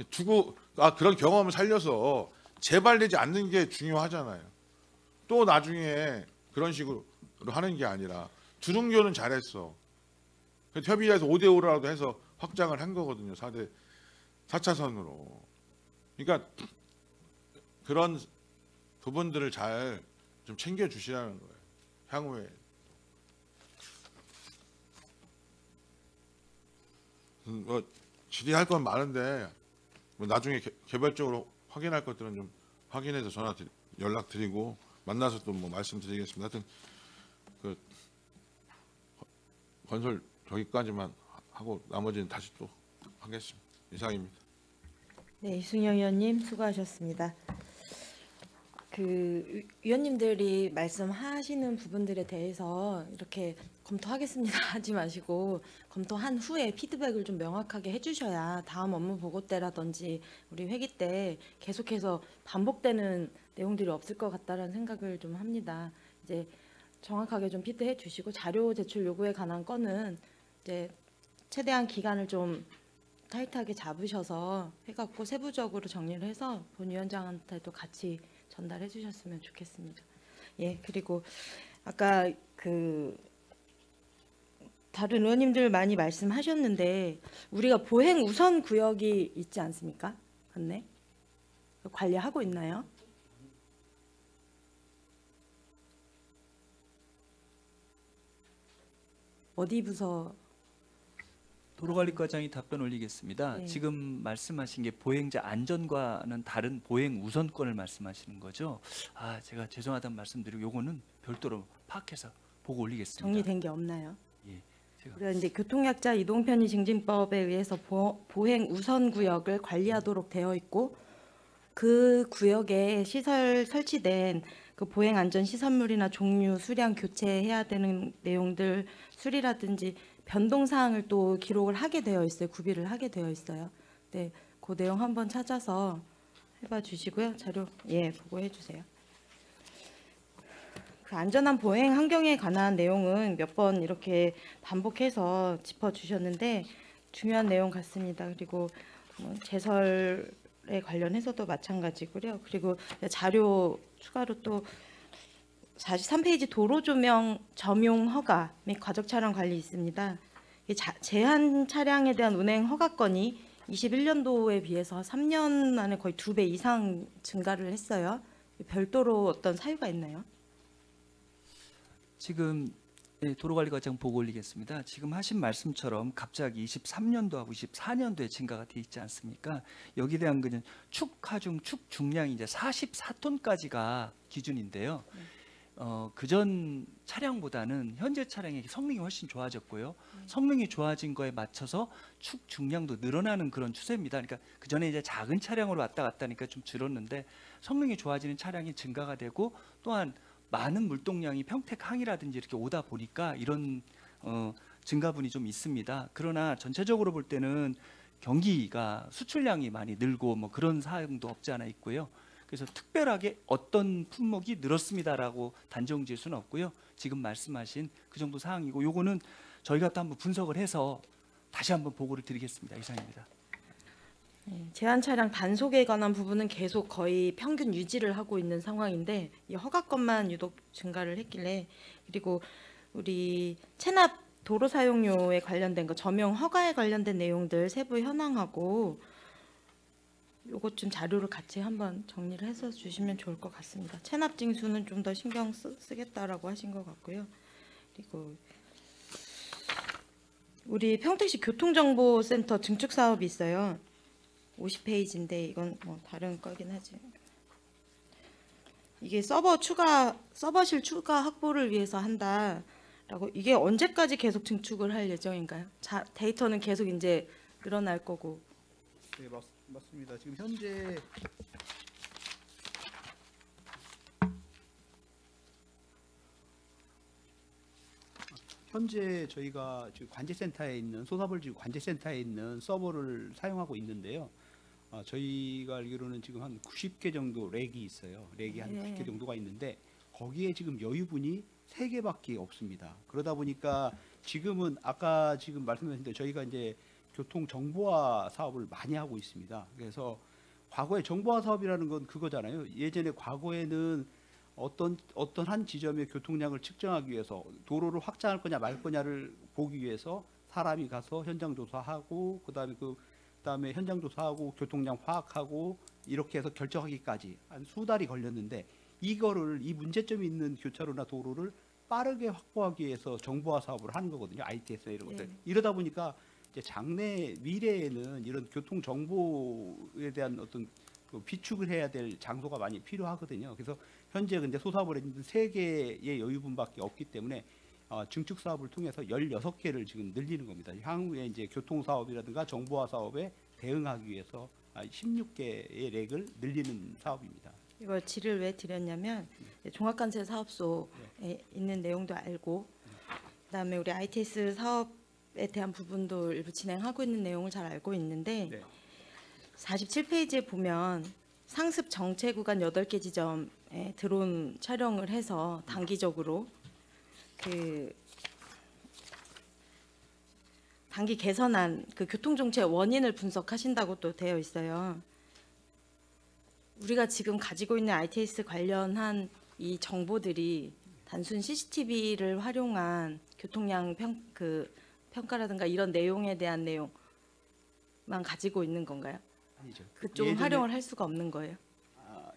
두고 그런 경험을 살려서 재발되지 않는 게 중요하잖아요. 또 나중에 그런 식으로 하는 게 아니라 주등교는 잘했어. 협의해서 5대5라도 해서 확장을 한 거거든요. 4차선으로. 그러니까 그런 부분들을 잘 좀 챙겨주시라는 거예요. 향후에. 뭐 질의할 건 많은데 뭐 나중에 개별적으로 확인할 것들은 좀 확인해서 연락드리고 만나서 또 뭐 말씀드리겠습니다. 하여튼 그 건설 저기까지만 하고 나머지는 다시 또 하겠습니다. 이상입니다. 네, 이승영 의원님 수고하셨습니다. 그 위원님들이 말씀하시는 부분들에 대해서 이렇게 검토하겠습니다 하지 마시고 검토한 후에 피드백을 좀 명확하게 해주셔야 다음 업무 보고 때라든지 우리 회기 때 계속해서 반복되는 내용들이 없을 것 같다라는 생각을 좀 합니다. 이제 정확하게 좀 피드해 주시고 자료 제출 요구에 관한 건은 이제 최대한 기간을 좀 타이트하게 잡으셔서 해갖고 세부적으로 정리를 해서 본 위원장한테도 같이 전달해 주셨으면 좋겠습니다. 예, 그리고 아까 그 다른 의원님들 많이 말씀하셨는데 우리가 보행 우선 구역이 있지 않습니까? 맞네. 관리하고 있나요? 어디 부서? 도로관리과장이 답변 올리겠습니다. 네. 지금 말씀하신 게 보행자 안전과는 다른 보행 우선권을 말씀하시는 거죠? 아, 제가 죄송하다는 말씀드리고 요거는 별도로 파악해서 보고 올리겠습니다. 정리된 게 없나요? 예, 제가 우리가 이제 교통약자 이동편의 증진법에 의해서 보행 우선 구역을 관리하도록 되어 있고 그 구역에 시설 설치된 그 보행 안전 시설물이나 종류, 수량 교체해야 되는 내용들 수리라든지 변동 사항을 또 기록을 하게 되어 있어요. 구비를 하게 되어 있어요. 네, 그 내용 한번 찾아서 해봐 주시고요. 자료 보고해 주세요. 그 안전한 보행 환경에 관한 내용은 몇 번 이렇게 반복해서 짚어 주셨는데 중요한 내용 같습니다. 그리고 제설에 관련해서도 마찬가지고요. 그리고 자료 추가로 또 43페이지 도로 조명 점용 허가 및 과적 차량 관리 있습니다. 제한 차량에 대한 운행 허가건이 21년도에 비해서 3년 만에 거의 2배 이상 증가를 했어요. 별도로 어떤 사유가 있나요? 지금 네, 도로관리과장 보고 올리겠습니다. 지금 하신 말씀처럼 갑자기 23년도하고 24년도에 증가가 돼 있지 않습니까? 여기에 대한 그는 축 하중 축 중량이 이제 44톤까지가 기준인데요. 그전 차량보다는 현재 차량의 성능이 훨씬 좋아졌고요. 성능이 좋아진 거에 맞춰서 축 중량도 늘어나는 그런 추세입니다. 그러니까 그 전에 이제 작은 차량으로 왔다 갔다 하니까 좀 줄었는데 성능이 좋아지는 차량이 증가가 되고 또한 많은 물동량이 평택항이라든지 이렇게 오다 보니까 이런 증가분이 좀 있습니다. 그러나 전체적으로 볼 때는 경기가 수출량이 많이 늘고 뭐 그런 사항도 없지 않아 있고요. 그래서 특별하게 어떤 품목이 늘었습니다라고 단정 지을 수는 없고요. 지금 말씀하신 그 정도 사항이고 요거는 저희가 또 한번 분석을 해서 다시 한번 보고를 드리겠습니다. 이상입니다. 네, 제한 차량 단속에 관한 부분은 계속 거의 평균 유지를 하고 있는 상황인데 이 허가건만 유독 증가를 했길래 그리고 우리 체납 도로 사용료에 관련된 거 점용 허가에 관련된 내용들 세부 현황하고 요것 좀 자료를 같이 한번 정리를 해서 주시면 좋을 것 같습니다. 체납 징수는 좀 더 신경 쓰겠다라고 하신 것 같고요. 그리고 우리 평택시 교통정보센터 증축 사업이 있어요. 50페이지인데 이건 뭐 다른 거긴 하지. 이게 서버실 추가 확보를 위해서 한다라고 이게 언제까지 계속 증축을 할 예정인가요? 데이터는 계속 이제 늘어날 거고. 네, 맞습니다. 지금 현재 저희가 지금 관제센터에 있는 소사벌지구 관제센터에 있는 서버를 사용하고 있는데요. 저희가 알기로는 지금 한 90개 정도 렉이 있어요. 렉이 한 90개 정도가 있는데 거기에 지금 여유분이 3개밖에 없습니다. 그러다 보니까 지금은 아까 지금 말씀하신 대로 저희가 이제 교통 정보화 사업을 많이 하고 있습니다. 그래서 과거에 정보화 사업이라는 건 그거잖아요. 예전에 과거에는 어떤 한 지점의 교통량을 측정하기 위해서 도로를 확장할 거냐 말 거냐를 보기 위해서 사람이 가서 현장 조사하고 그다음에 현장 조사하고 교통량 파악하고 이렇게 해서 결정하기까지 한 수달이 걸렸는데 이거를 이 문제점이 있는 교차로나 도로를 빠르게 확보하기 위해서 정보화 사업을 하는 거거든요. ITS 이런 것들. 이러다 보니까 이제 장래 미래에는 이런 교통 정보에 대한 어떤 비축을 해야 될 장소가 많이 필요하거든요. 그래서 현재 근데 소사업을 했는데 3개의 여유분밖에 없기 때문에 증축 사업을 통해서 16개를 지금 늘리는 겁니다. 향후에 이제 교통 사업이라든가 정보화 사업에 대응하기 위해서 16개의 렉을 늘리는 사업입니다. 이거 질을 왜 드렸냐면 종합관세 사업소에 있는 내용도 알고 그다음에 우리 ITS 사업에 대한 부분도 일부 진행하고 있는 내용을 잘 알고 있는데 네. 47페이지에 보면 상습 정체 구간 8개 지점에 드론 촬영을 해서 단기적으로 단기 개선한 그 교통 정체의 원인을 분석하신다고 또 되어 있어요. 우리가 지금 가지고 있는 ITS 관련한 이 정보들이 단순 CCTV를 활용한 교통량 평가라든가 이런 내용에 대한 내용만 가지고 있는 건가요? 아니죠. 그쪽은 활용을 할 수가 없는 거예요.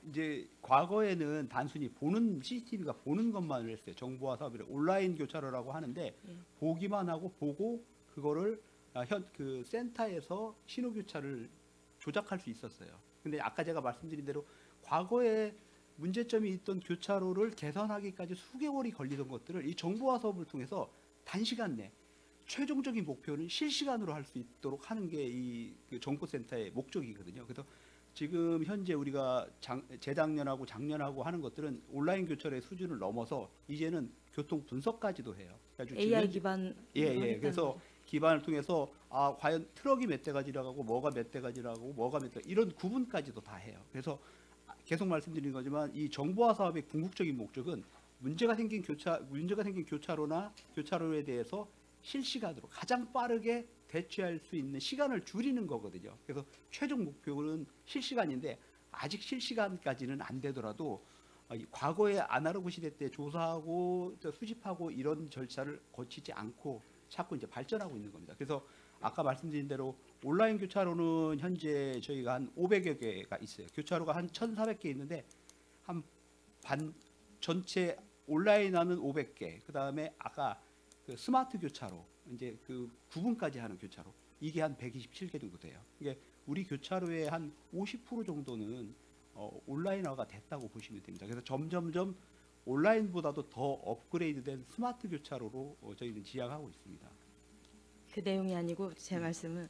이제 과거에는 단순히 보는 CCTV가 보는 것만을 했어요. 정보화 사업을 온라인 교차로라고 하는데 보기만 하고 보고 그거를 그 센터에서 신호 교차를 조작할 수 있었어요. 근데 아까 제가 말씀드린 대로 과거에 문제점이 있던 교차로를 개선하기까지 수개월이 걸리던 것들을 이 정보화 사업을 통해서 단시간 내 최종적인 목표는 실시간으로 할 수 있도록 하는 게 이 정보센터의 목적이거든요. 그래서 지금 현재 우리가 재작년하고 작년하고 하는 것들은 온라인 교차로의 수준을 넘어서 이제는 교통 분석까지도 해요. AI 기반. 그래서 기반을 통해서 과연 트럭이 몇 대가 지나가고 뭐가 몇 대가 지나가고 뭐가 몇 대 이런 구분까지도 다 해요. 그래서 계속 말씀드린 거지만 이 정보화 사업의 궁극적인 목적은 문제가 생긴 교차로나 교차로에 대해서 실시간으로 가장 빠르게 대처할 수 있는 시간을 줄이는 거거든요. 그래서 최종 목표는 실시간인데 아직 실시간까지는 안 되더라도 과거의 아날로그 시대 때 조사하고 수집하고 이런 절차를 거치지 않고 자꾸 이제 발전하고 있는 겁니다. 그래서 아까 말씀드린 대로 온라인 교차로는 현재 저희가 한 500여 개가 있어요. 교차로가 한 1,400개 있는데 한 전체 온라인화는 500개. 그다음에 아까 그 스마트 교차로 이제 그 구분까지 하는 교차로 이게 한 127개 정도 돼요. 이게 우리 교차로의 한 50% 정도는 온라인화가 됐다고 보시면 됩니다. 그래서 점점점 온라인보다도 더 업그레이드된 스마트 교차로로 저희는 지향하고 있습니다. 그 내용이 아니고 제 말씀은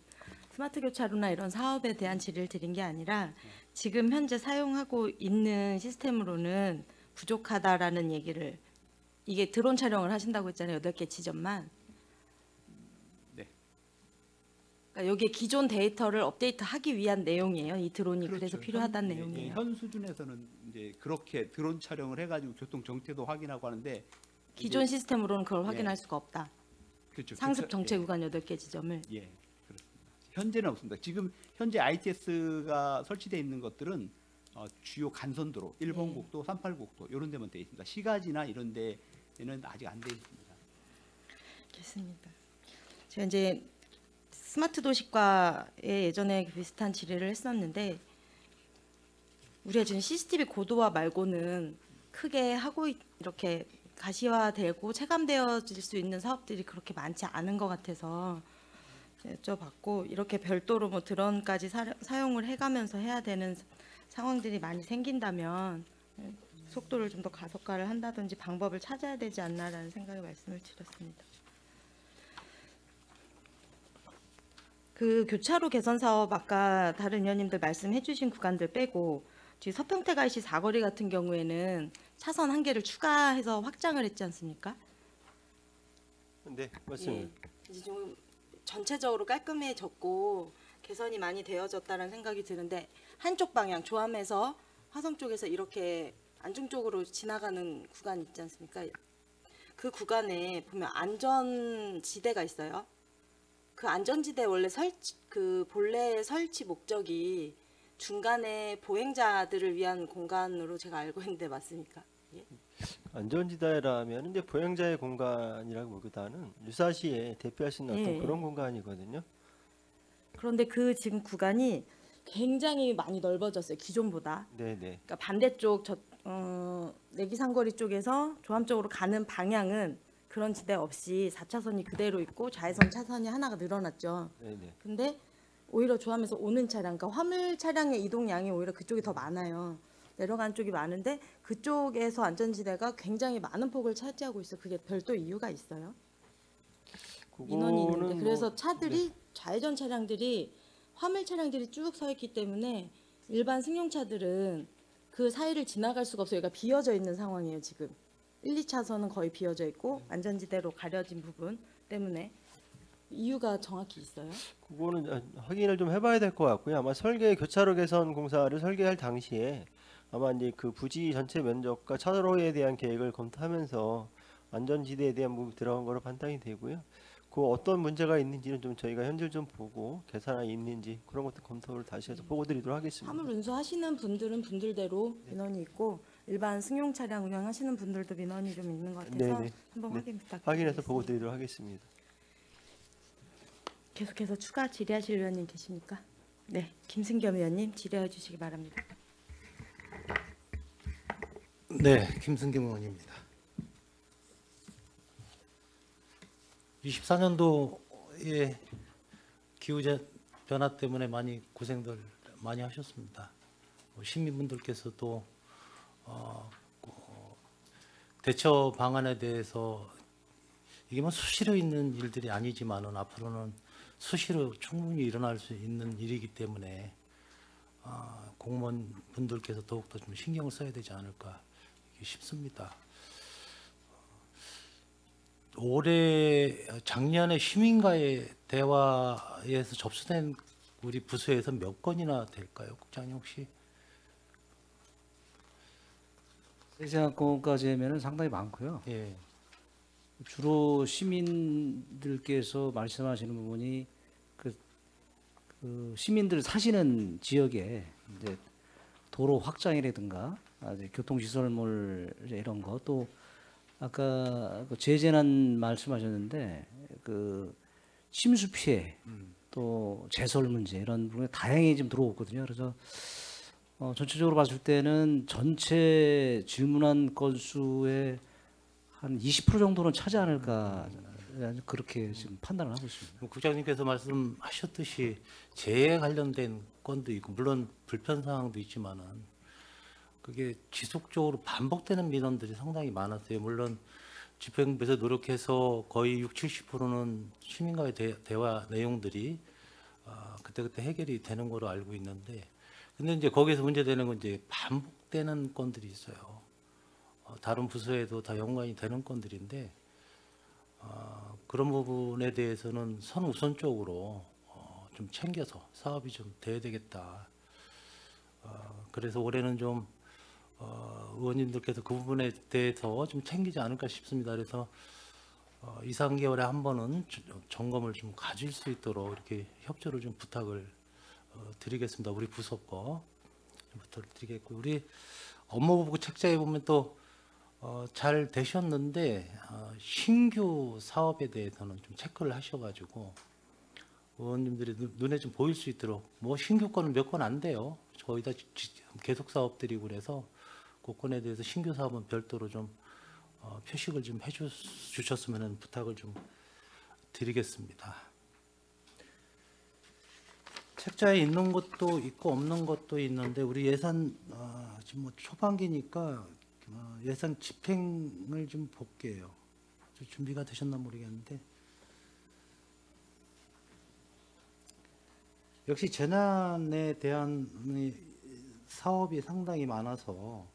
스마트 교차로나 이런 사업에 대한 질의를 드린 게 아니라 지금 현재 사용하고 있는 시스템으로는 부족하다라는 얘기를, 이게 드론 촬영을 하신다고 했잖아요. 8개 지점만. 네. 그러니까 여기에 기존 데이터를 업데이트하기 위한 내용이에요. 이 드론이 그렇죠. 그래서 필요하다는 현, 내용이에요. 현 수준에서는 이제 그렇게 드론 촬영을 해가지고 교통 정체도 확인하고 하는데 기존 이제, 시스템으로는 그걸 예. 확인할 수가 없다. 그렇죠. 상습 교차- 정체 구간 8개 지점을. 예, 그렇습니다. 현재는 없습니다. 지금 현재 ITS가 설치되어 있는 것들은 주요 간선도로, 1번 네. 국도, 38국도 이런 데만 되어 있습니다. 시가지나 이런 데는 아직 안 되어 있습니다. 알겠습니다. 제가 이제 스마트 도시과에 예전에 비슷한 질의를 했었는데 우리가 지금 CCTV 고도화 말고는 크게 하고 이렇게 가시화되고 체감되어질 수 있는 사업들이 그렇게 많지 않은 것 같아서 여쭤봤고, 이렇게 별도로 뭐 드론까지 사용을 해가면서 해야 되는 상황들이 많이 생긴다면 속도를 좀 더 가속화를 한다든지 방법을 찾아야 되지 않나라는 생각에 말씀을 드렸습니다. 그 교차로 개선 사업 아까 다른 의원님들 말씀해주신 구간들 빼고 뒤 서평택 IC 사거리 같은 경우에는 차선 한 개를 추가해서 확장을 했지 않습니까? 네, 맞습니다. 이제 좀 전체적으로 깔끔해졌고 개선이 많이 되어졌다는 생각이 드는데 한쪽 방향 조암에서 화성 쪽에서 이렇게 안중 쪽으로 지나가는 구간 있지 않습니까? 그 구간에 보면 안전지대가 있어요. 그 안전지대 원래 본래 설치 목적이 중간에 보행자들을 위한 공간으로 제가 알고 있는데 맞습니까? 예? 안전지대라면 이제 보행자의 공간이라기보다는 유사시에 대표할 수 있는 어떤 예. 그런 공간이거든요. 그런데 그 지금 구간이 굉장히 많이 넓어졌어요. 기존보다. 네네. 그러니까 반대쪽 내기상거리 쪽에서 조암 쪽으로 가는 방향은 그런 지대 없이 4차선이 그대로 있고 좌회선 차선이 하나가 늘어났죠. 네네. 근데 오히려 조암에서 오는 차량, 그러니까 화물 차량의 이동량이 오히려 그쪽이 더 많아요. 내려가는 쪽이 많은데 그쪽에서 안전지대가 굉장히 많은 폭을 차지하고 있어요. 그게 별도 이유가 있어요. 민원이 있는데 그거는 그래서 뭐- 차들이 좌회전 차량들이 화물 차량들이 쭉 서 있기 때문에 일반 승용차들은 그 사이를 지나갈 수가 없어요. 그러니까 비어져 있는 상황이에요. 지금 1, 2차선은 거의 비어져 있고 안전지대로 가려진 부분 때문에 이유가 정확히 있어요. 그거는 확인을 좀 해봐야 될 것 같고요. 아마 교차로 개선 공사를 설계할 당시에 아마 이제 그 부지 전체 면적과 차로에 대한 계획을 검토하면서 안전지대에 대한 부분이 들어간 거로 판단이 되고요. 그 어떤 문제가 있는지는 좀 저희가 현재 좀 보고 개선안이 있는지 그런 것도 검토를 다시 해서 보고드리도록 하겠습니다. 화물 운수하시는 분들은 분들대로 민원이 있고 일반 승용 차량 운영하시는 분들도 민원이 좀 있는 것 같아서 네네. 한번 네. 확인 부탁드립니다. 확인해서 보고드리도록 하겠습니다. 계속해서 추가 질의하실 의원님 계십니까? 네, 김승겸 의원님 질의해 주시기 바랍니다. 네, 김승겸 의원입니다. 24년도에 기후 변화 때문에 많이 고생들 많이 하셨습니다. 시민분들께서도 대처 방안에 대해서 이게 뭐 수시로 있는 일들이 아니지만은 앞으로는 수시로 충분히 일어날 수 있는 일이기 때문에 공무원 분들께서 더욱더 좀 신경을 써야 되지 않을까 싶습니다. 작년에 시민과의 대화에서 접수된 우리 부서에서 몇 건이나 될까요, 국장님 혹시? 세세한 건까지 하면 상당히 많고요. 예, 주로 시민들께서 말씀하시는 부분이 그 시민들 사시는 지역에 이제 도로 확장이라든가 이제 교통시설물 이런 거, 또 아까 그 재재난 말씀하셨는데 그 침수 피해 또 제설 문제 이런 부분이 다양히 지금 들어오거든요. 그래서 전체적으로 봤을 때는 전체 질문한 건수의 한 20% 정도는 차지 않을까 그렇게 지금 판단을 하고 있습니다. 국장님께서 말씀하셨듯이 재해 관련된 건도 있고 물론 불편 사항도 있지만은 그게 지속적으로 반복되는 민원들이 상당히 많았어요. 물론 집행부에서 노력해서 거의 60~70%는 시민과의 대화 내용들이 그때그때 해결이 되는 거로 알고 있는데, 근데 이제 거기서 문제되는 건 이제 반복되는 건들이 있어요. 다른 부서에도 다 연관이 되는 건들인데 그런 부분에 대해서는 선우선적으로 좀 챙겨서 사업이 좀 돼야 되겠다. 그래서 올해는 좀 의원님들께서 그 부분에 대해서 좀 챙기지 않을까 싶습니다. 그래서 2, 3개월에 한 번은 점검을 좀 가질 수 있도록 이렇게 협조를 좀 부탁을 드리겠습니다. 우리 부서거 좀 부탁을 드리겠고, 우리 업무보고 책자에 보면 또 잘 되셨는데 신규 사업에 대해서는 좀 체크를 하셔가지고 의원님들이 눈에 좀 보일 수 있도록, 뭐 신규 건은 몇 건 안 돼요. 거의 다 계속 사업들이고 그래서 그 건에 대해서 신규 사업은 별도로 좀 표식을 좀 해주셨으면 부탁을 좀 드리겠습니다. 책자에 있는 것도 있고 없는 것도 있는데 우리 예산 지금 뭐 초반기니까 예산 집행을 좀 볼게요. 준비가 되셨나 모르겠는데 역시 재난에 대한 사업이 상당히 많아서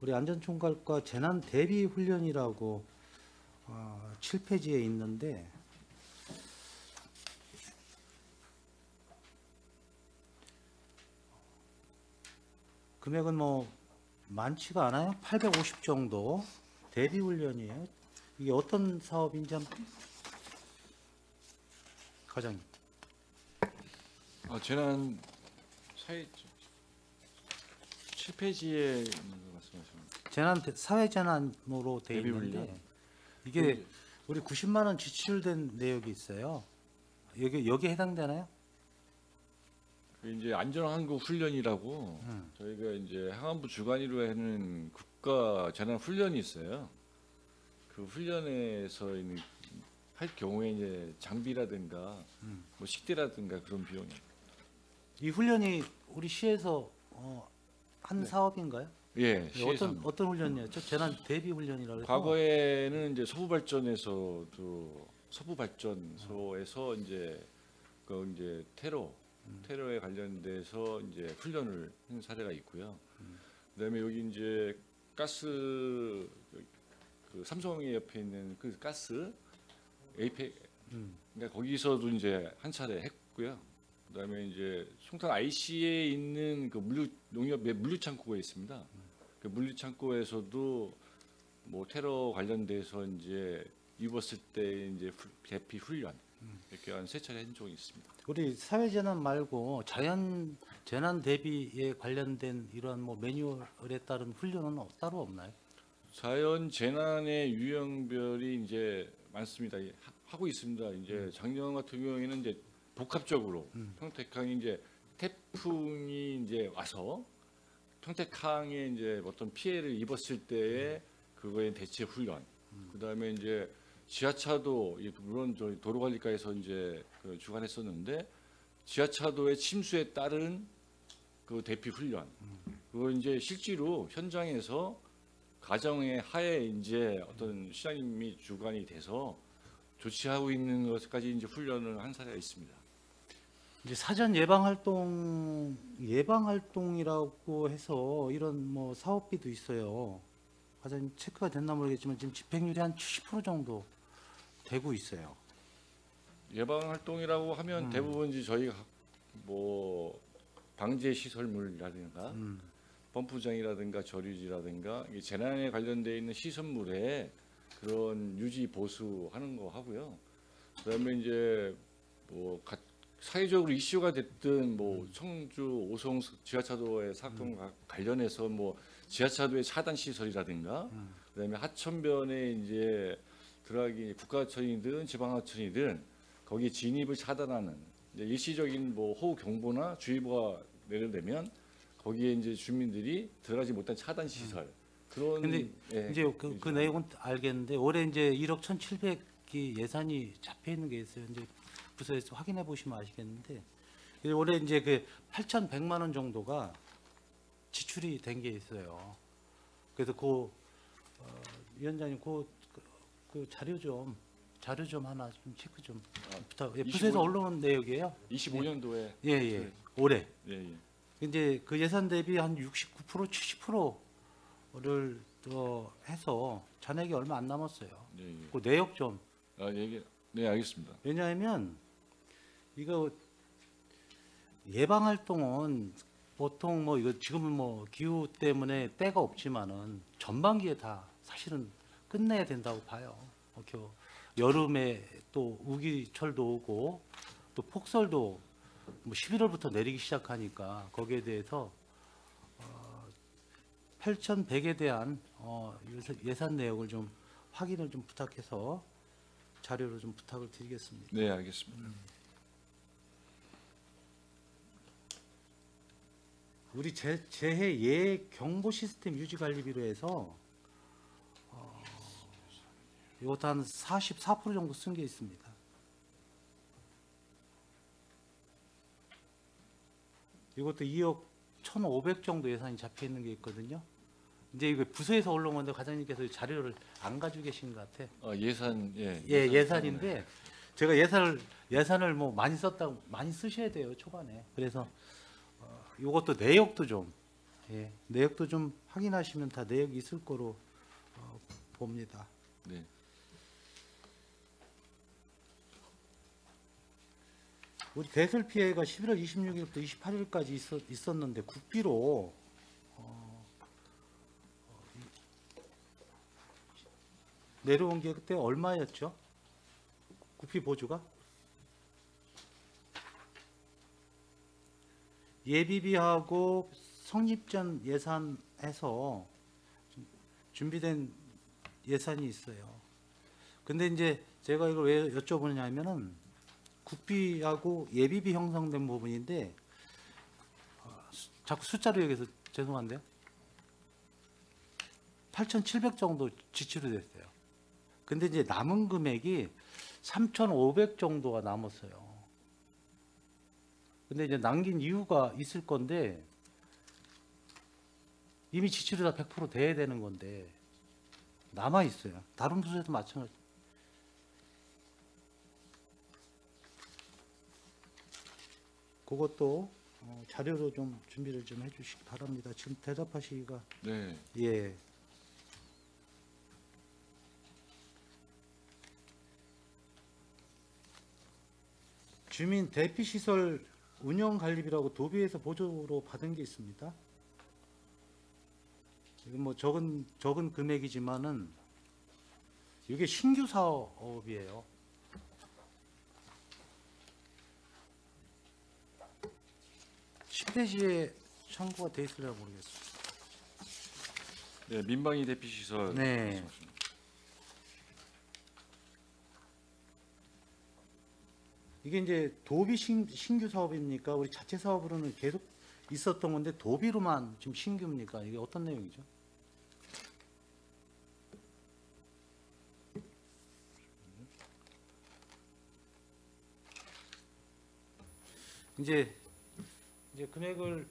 우리 안전총괄과 재난 대비 훈련이라고 7페이지에 있는데 금액은 뭐 많지가 않아요. 850 정도 대비 훈련이에요. 이게 어떤 사업인지 한번 과장님. 재난 사회 7페이지에 있는 거 말씀하시는 사회 재난으로 돼 대비 있는데 훈련? 이게 우리 90만 원 지출된 내역이 있어요. 여기 해당되나요? 그 이제 안전항구 훈련이라고 저희가 이제 항안부 주관으로 하는 국가 재난 훈련이 있어요. 그 훈련에서 할 경우에 이제 장비라든가 뭐 식대라든가 그런 비용이. 이 훈련이 우리 시에서 한 네. 사업인가요? 예, 시에서 어떤 훈련이었죠? 재난 대비 훈련이라고 해서 과거에는 이제 서부발전에서도 서부발전소에서 이제 그 이제 테러에 관련돼서 이제 훈련을 한 사례가 있고요. 그다음에 여기 이제 가스 그 삼성의 옆에 있는 그 가스 에이펙 그러니까 거기서도 이제 한 차례 했고요. 그다음에 이제 송탄 IC에 있는 그 농협 물류 창고가 있습니다. 그 물류 창고에서도 뭐 테러 관련돼서 이제 입었을 때 이제 대피 훈련 이렇게 한 3차례 한 적이 있습니다. 우리 사회 재난 말고 자연 재난 대비에 관련된 이런 뭐 매뉴얼에 따른 훈련은 따로 없나요? 자연 재난의 유형별이 이제 많습니다. 하고 있습니다. 이제 작년 같은 경우에는 이제 복합적으로 평택항이 이제 태풍이 이제 와서 평택항에 이제 어떤 피해를 입었을 때에 그거에 대체 훈련. 그다음에 이제 지하차도 물론 저희 도로관리과에서 이제 그 주관했었는데 지하차도의 침수에 따른 그 대피 훈련. 그거 이제 실제로 현장에서 가정의 하에 이제 어떤 시장님이 주관이 돼서 조치하고 있는 것까지 이제 훈련을 한 사례가 있습니다. 이제 사전 예방 활동이라고 해서 이런 뭐 사업비도 있어요. 과장님 체크가 됐나 모르겠지만 지금 집행률이 한 70% 정도 되고 있어요. 예방 활동이라고 하면 대부분 이제 저희가 뭐 방제 시설물이라든가 펌프장이라든가 저류지라든가 이 재난에 관련돼 있는 시설물에 그런 유지 보수하는 거 하고요. 그다음에 이제 뭐 사회적으로 이슈가 됐던 뭐 청주 오송 지하차도의 사건과 관련해서 뭐 지하차도의 차단 시설이라든가 그다음에 하천변에 이제 들어가기 국가하천이든 지방하천이든 거기 진입을 차단하는 이제 일시적인 뭐 호우 경보나 주의보가 내려되면 거기에 이제 주민들이 들어가지 못한 차단 시설 그런. 근데 예, 이제 그 내용은 알겠는데 올해 이제 1억 1,700 예산이 잡혀 있는 게 있어요. 이제 부서에서 확인해 보시면 아시겠는데 올해 이제 그 8,100만 원 정도가 지출이 된 게 있어요. 그래서 위원장님 그 자료 좀 하나 좀 체크 좀 부탁. 예, 부서에서 25 올라온 내역이에요. 25년도에 예. 올해. 예. 이제 그 예산 대비 한 69% 70%를 해서 잔액이 얼마 안 남았어요. 예. 그 내역 좀. 네, 알겠습니다. 왜냐하면 이거 예방 활동은 보통 뭐 이거 지금은 뭐 기후 때문에 때가 없지만은 전반기에 다 사실은 끝내야 된다고 봐요. 여름에 또 우기철도 오고 또 폭설도 뭐 11월부터 내리기 시작하니까 거기에 대해서 8,100에 대한 예산 내역을 좀 확인을 좀 부탁해서 자료로 좀 부탁을 드리겠습니다. 네, 알겠습니다. 우리 재해 예해 경보 시스템 유지 관리비로 해서 이것도 한 44% 정도 쓴 게 있습니다. 이것도 2억 1,500 정도 예산이 잡혀 있는 게 있거든요. 이제 이거 부서에서 올라온 건데 과장님께서 자료를 안 가지고 계신 것 같아. 예산 예산인데 제가 예산을 뭐 많이 쓰셔야 돼요 초반에. 그래서 이것도 내역도 좀 내역도 좀 확인하시면 다 내역이 있을 거로 봅니다. 네. 우리 대설 피해가 11월 26일부터 28일까지 있었는데 국비로 내려온 게 그때 얼마였죠? 국비 보조가? 예비비하고 성립전 예산에서 준비된 예산이 있어요. 근데 이제 제가 이걸 왜 여쭤보냐면은 국비하고 예비비 형성된 부분인데 자꾸 숫자로 얘기해서 죄송한데요. 8,700 정도 지출이 됐어요. 근데 이제 남은 금액이 3,500 정도가 남았어요. 근데 이제 남긴 이유가 있을 건데 이미 지출이 다 100% 돼야 되는 건데 남아 있어요. 다른 부서에도 마찬가지. 그것도 자료로 좀 준비를 좀 해주시기 바랍니다. 지금 대답하시기가 네. 예. 주민 대피 시설 운영 관리비라고 도비에서 보조로 받은 게 있습니다. 이건 뭐 적은 금액이지만은 이게 신규 사업이에요. (10페이지에) 참고가 돼 있으려고 모르겠습니다. 네, 민방위 대피 시설. 네. 이게 이제 도비 신규 사업입니까? 우리 자체 사업으로는 계속 있었던 건데 도비로만 지금 신규입니까? 이게 어떤 내용이죠? 이제 금액을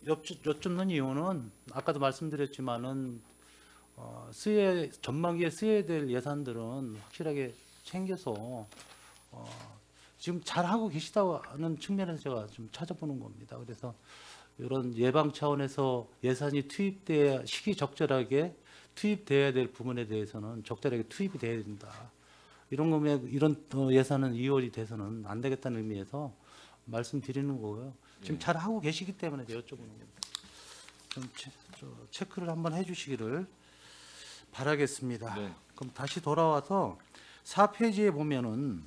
여쭙는 이유는 아까도 말씀드렸지만은 전반기에 쓰여야 될 예산들은 확실하게 챙겨서 지금 잘 하고 계시다는 측면에서 제가 좀 찾아보는 겁니다. 그래서 이런 예방 차원에서 예산이 투입돼야 시기적절하게 투입돼야 될 부분에 대해서는 적절하게 투입이 돼야 된다. 이런 예산은 2월이 돼서는 안 되겠다는 의미에서 말씀드리는 거고요. 지금 잘 하고 계시기 때문에 여쭤보는 겁니다. 좀 체크를 한번 해주시기를 바라겠습니다. 네. 그럼 다시 돌아와서 4페이지에 보면은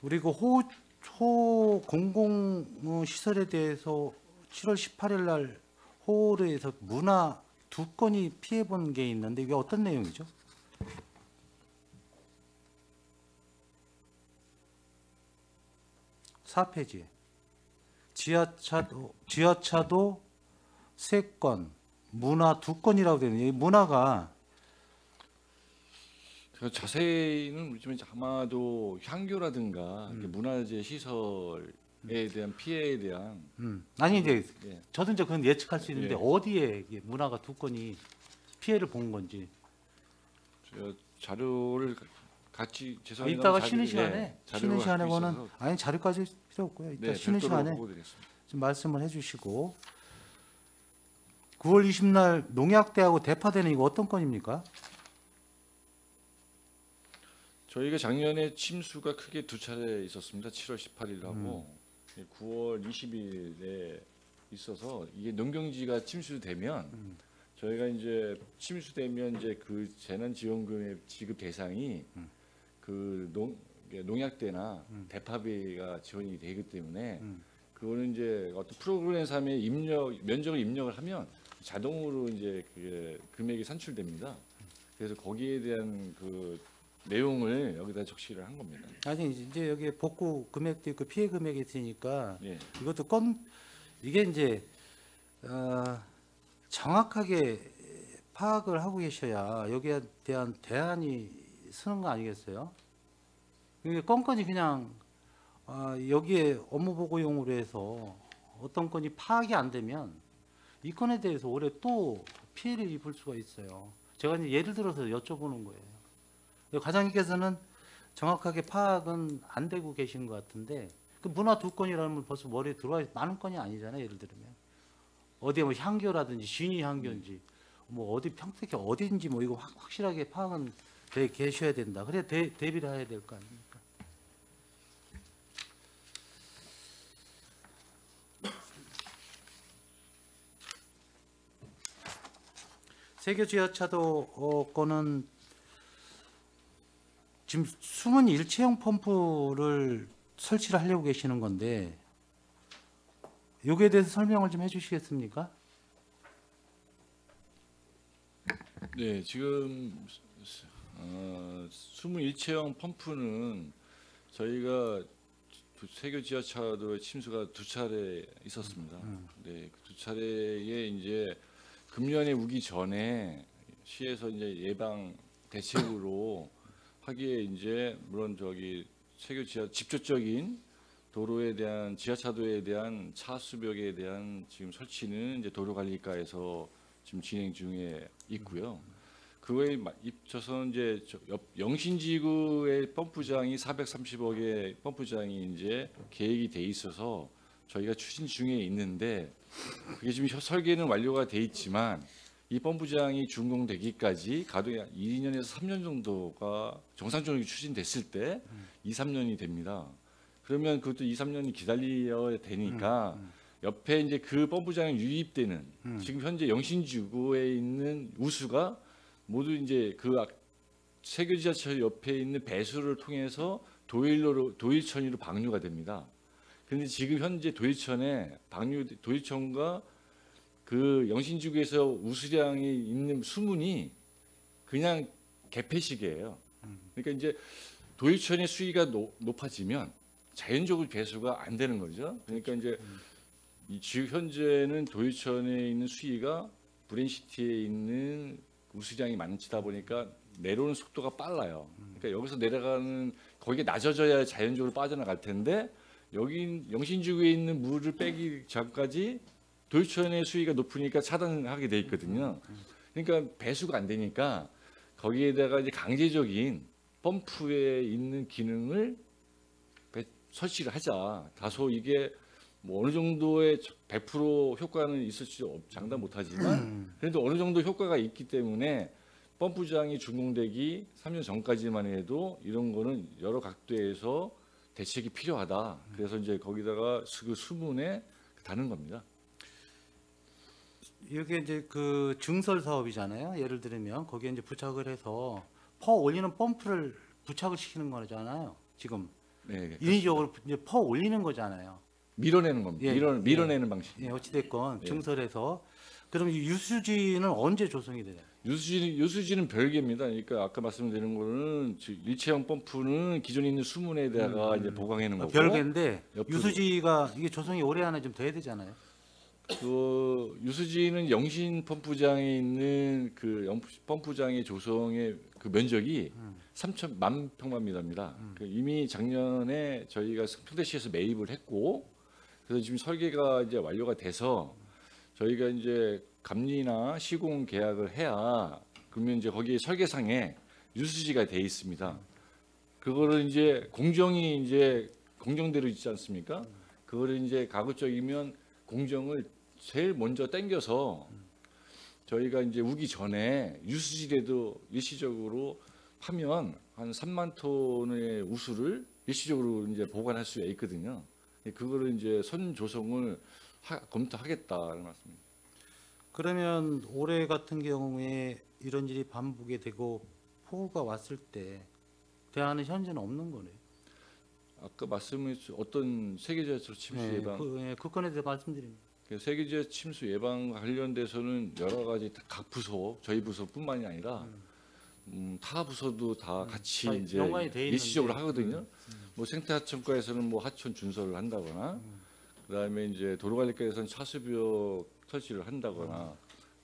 우리 그 호 공공 시설에 대해서 7월 18일 날 호를에서 문화 2건이 피해 본 게 있는데 이게 어떤 내용이죠? (4페이지에) 지하차도 3건, 문화 2건이라고 되어 있는데 이 문화가 그 자세히는 모르지만 아마도 향교라든가 이렇게 문화재 시설에 대한 피해에 대한 아니 이제 예. 저도 이제 그건 예측할 수 있는데 예. 어디에 이게 문화가 두 건이 피해를 본 건지 저 자료를 같이 죄송합니다. 이따가 쉬는 시간에 자료를 쉬는 시간에 갖고 보는 있어서 아니 자료까지 필요 없고요. 이따 네, 쉬는 별도로 시간에 보고드리겠습니다. 좀 말씀을 해주시고 9월 20날 농약대하고 대파대는 이거 어떤 건입니까? 저희가 작년에 침수가 크게 두 차례 있었습니다. 7월 18일하고 9월 20일에 있어서 이게 농경지가 침수되면 저희가 이제 침수되면 이제 그 재난지원금의 지급 대상이 그 농약대나 대파비가 지원이 되기 때문에 그거는 이제 어떤 프로그램 3에 면적을 입력을 하면 자동으로 이제 그 금액이 산출됩니다. 그래서 거기에 대한 그 내용을 여기다 적시를 한 겁니다. 아니 이제 여기 복구 금액도 있고 피해 금액이 있으니까 예. 이것도 이게 이제 정확하게 파악을 하고 계셔야 여기에 대한 대안이 서는 거 아니겠어요? 이게 건건이 그냥 여기에 업무 보고용으로 해서 어떤 건이 파악이 안 되면 이 건에 대해서 올해 또 피해를 입을 수가 있어요. 제가 이제 예를 들어서 여쭤보는 거예요. 과장님께서는 정확하게 파악은 안 되고 계신 것 같은데 그 문화 두 건이라면 벌써 머리에 들어와 많은 건이 아니잖아요. 예를 들면 어디에 뭐 향교라든지 진위 향교인지 뭐 어디 평택에 어디인지 뭐 이거 확실하게 파악은 돼 계셔야 된다. 그래 대비를 해야 될 거 아닙니까? 세교 지하차도 거는 지금 숨은 일체형 펌프를 설치를 하려고 계시는 건데 여기에 대해서 설명을 좀 해주시겠습니까? 네, 지금 숨은 일체형 펌프는 저희가 세교 지하차도의 침수가 두 차례 있었습니다. 네, 그 두 차례에 이제 금년에 오기 전에 시에서 이제 예방 대책으로 하기에 이제 물론 저기 세교 직접적인 도로에 대한 지하차도에 대한 차수벽에 대한 지금 설치는 이제 도로관리과에서 지금 진행 중에 있고요. 그거에 입쳐서 이제 영신지구의 펌프장이 430억의 펌프장이 이제 계획이 돼 있어서 저희가 추진 중에 있는데 그게 지금 설계는 완료가 돼 있지만 이 펌프장이 준공되기까지 가동이 2년에서 3년 정도가 정상적으로 추진됐을 때 2, 3년이 됩니다. 그러면 그것도 2, 3년이 기다려야 되니까 옆에 이제 그 펌프장에 유입되는 지금 현재 영신지구에 있는 우수가 모두 이제 그 세교지하철 옆에 있는 배수를 통해서 도일천으로 방류가 됩니다. 그런데 지금 현재 도일천과 그 영신지구에서 우수량이 있는 수문이 그냥 개폐식이에요. 그러니까 이제 도일천의 수위가 높아지면 자연적으로 배수가 안 되는 거죠. 그러니까 이제 지금 현재는 도일천에 있는 수위가 브레인시티에 있는 우수량이 많다 보니까 내려오는 속도가 빨라요. 그러니까 여기서 내려가는 거기에 낮아져야 자연적으로 빠져나갈 텐데 여기 영신지구에 있는 물을 빼기 전까지 도일천의 수위가 높으니까 차단하게 돼 있거든요. 그러니까 배수가 안 되니까 거기에다가 이제 강제적인 펌프에 있는 기능을 설치를 하자. 다소 이게 뭐 어느 정도의 100% 효과는 있을지 장담 못하지만 그래도 어느 정도 효과가 있기 때문에 펌프장이 준공되기 3년 전까지만 해도 이런 거는 여러 각도에서 대책이 필요하다. 그래서 이제 거기다가 그 수문에 다는 겁니다. 이게 이제 그 증설 사업이잖아요. 예를 들면 거기에 이제 부착을 해서 퍼 올리는 펌프를 부착을 시키는 거잖아요. 지금 네, 인위적으로 이제 퍼 올리는 거잖아요. 밀어내는 겁니다. 예, 밀어내는 방식. 예, 어찌됐건 예. 증설해서 그럼 이 유수지는 언제 조성이 돼요? 유수지는 별개입니다. 그러니까 아까 말씀드린 거는 일체형 펌프는 기존에 있는 수문에다가 이제 보강해 놓은 거고 별개인데 옆으로. 유수지가 이게 조성이 올해 안에 좀 돼야 되잖아요. 그 유수지는 영신 펌프장에 있는 그 펌프장의 조성의 그 면적이 3천만 평방미터입니다. 그 이미 작년에 저희가 평대시에서 매입을 했고, 그래서 지금 설계가 이제 완료가 돼서 저희가 이제 감리나 시공 계약을 해야, 그러면 이제 거기에 설계상에 유수지가 돼 있습니다. 그거를 이제 공정이 이제 공정대로 있지 않습니까? 그거를 이제 가급적이면 공정을 제일 먼저 땡겨서 저희가 이제 우기 전에 유수지라도 일시적으로 하면 한 3만 톤의 우수를 일시적으로 이제 보관할 수 있거든요. 그거를 이제 선 조성을 검토하겠다는 말씀입니다. 그러면 올해 같은 경우에 이런 일이 반복이 되고 폭우가 왔을 때 대안은 현재는 없는 거네요. 아까 말씀을 어떤 세계지하철 침수 예방, 그 건에 대해 말씀드립니다. 세계지하 침수 예방 관련돼서는 여러 가지 각 부서, 저희 부서뿐만이 아니라 타 부서도 다 같이 다 이제 연관이 돼 일시적으로 있는데. 하거든요. 뭐 생태하천과에서는 뭐 하천 준설을 한다거나, 그다음에 이제 도로관리과에서는 차수벽 설치를 한다거나,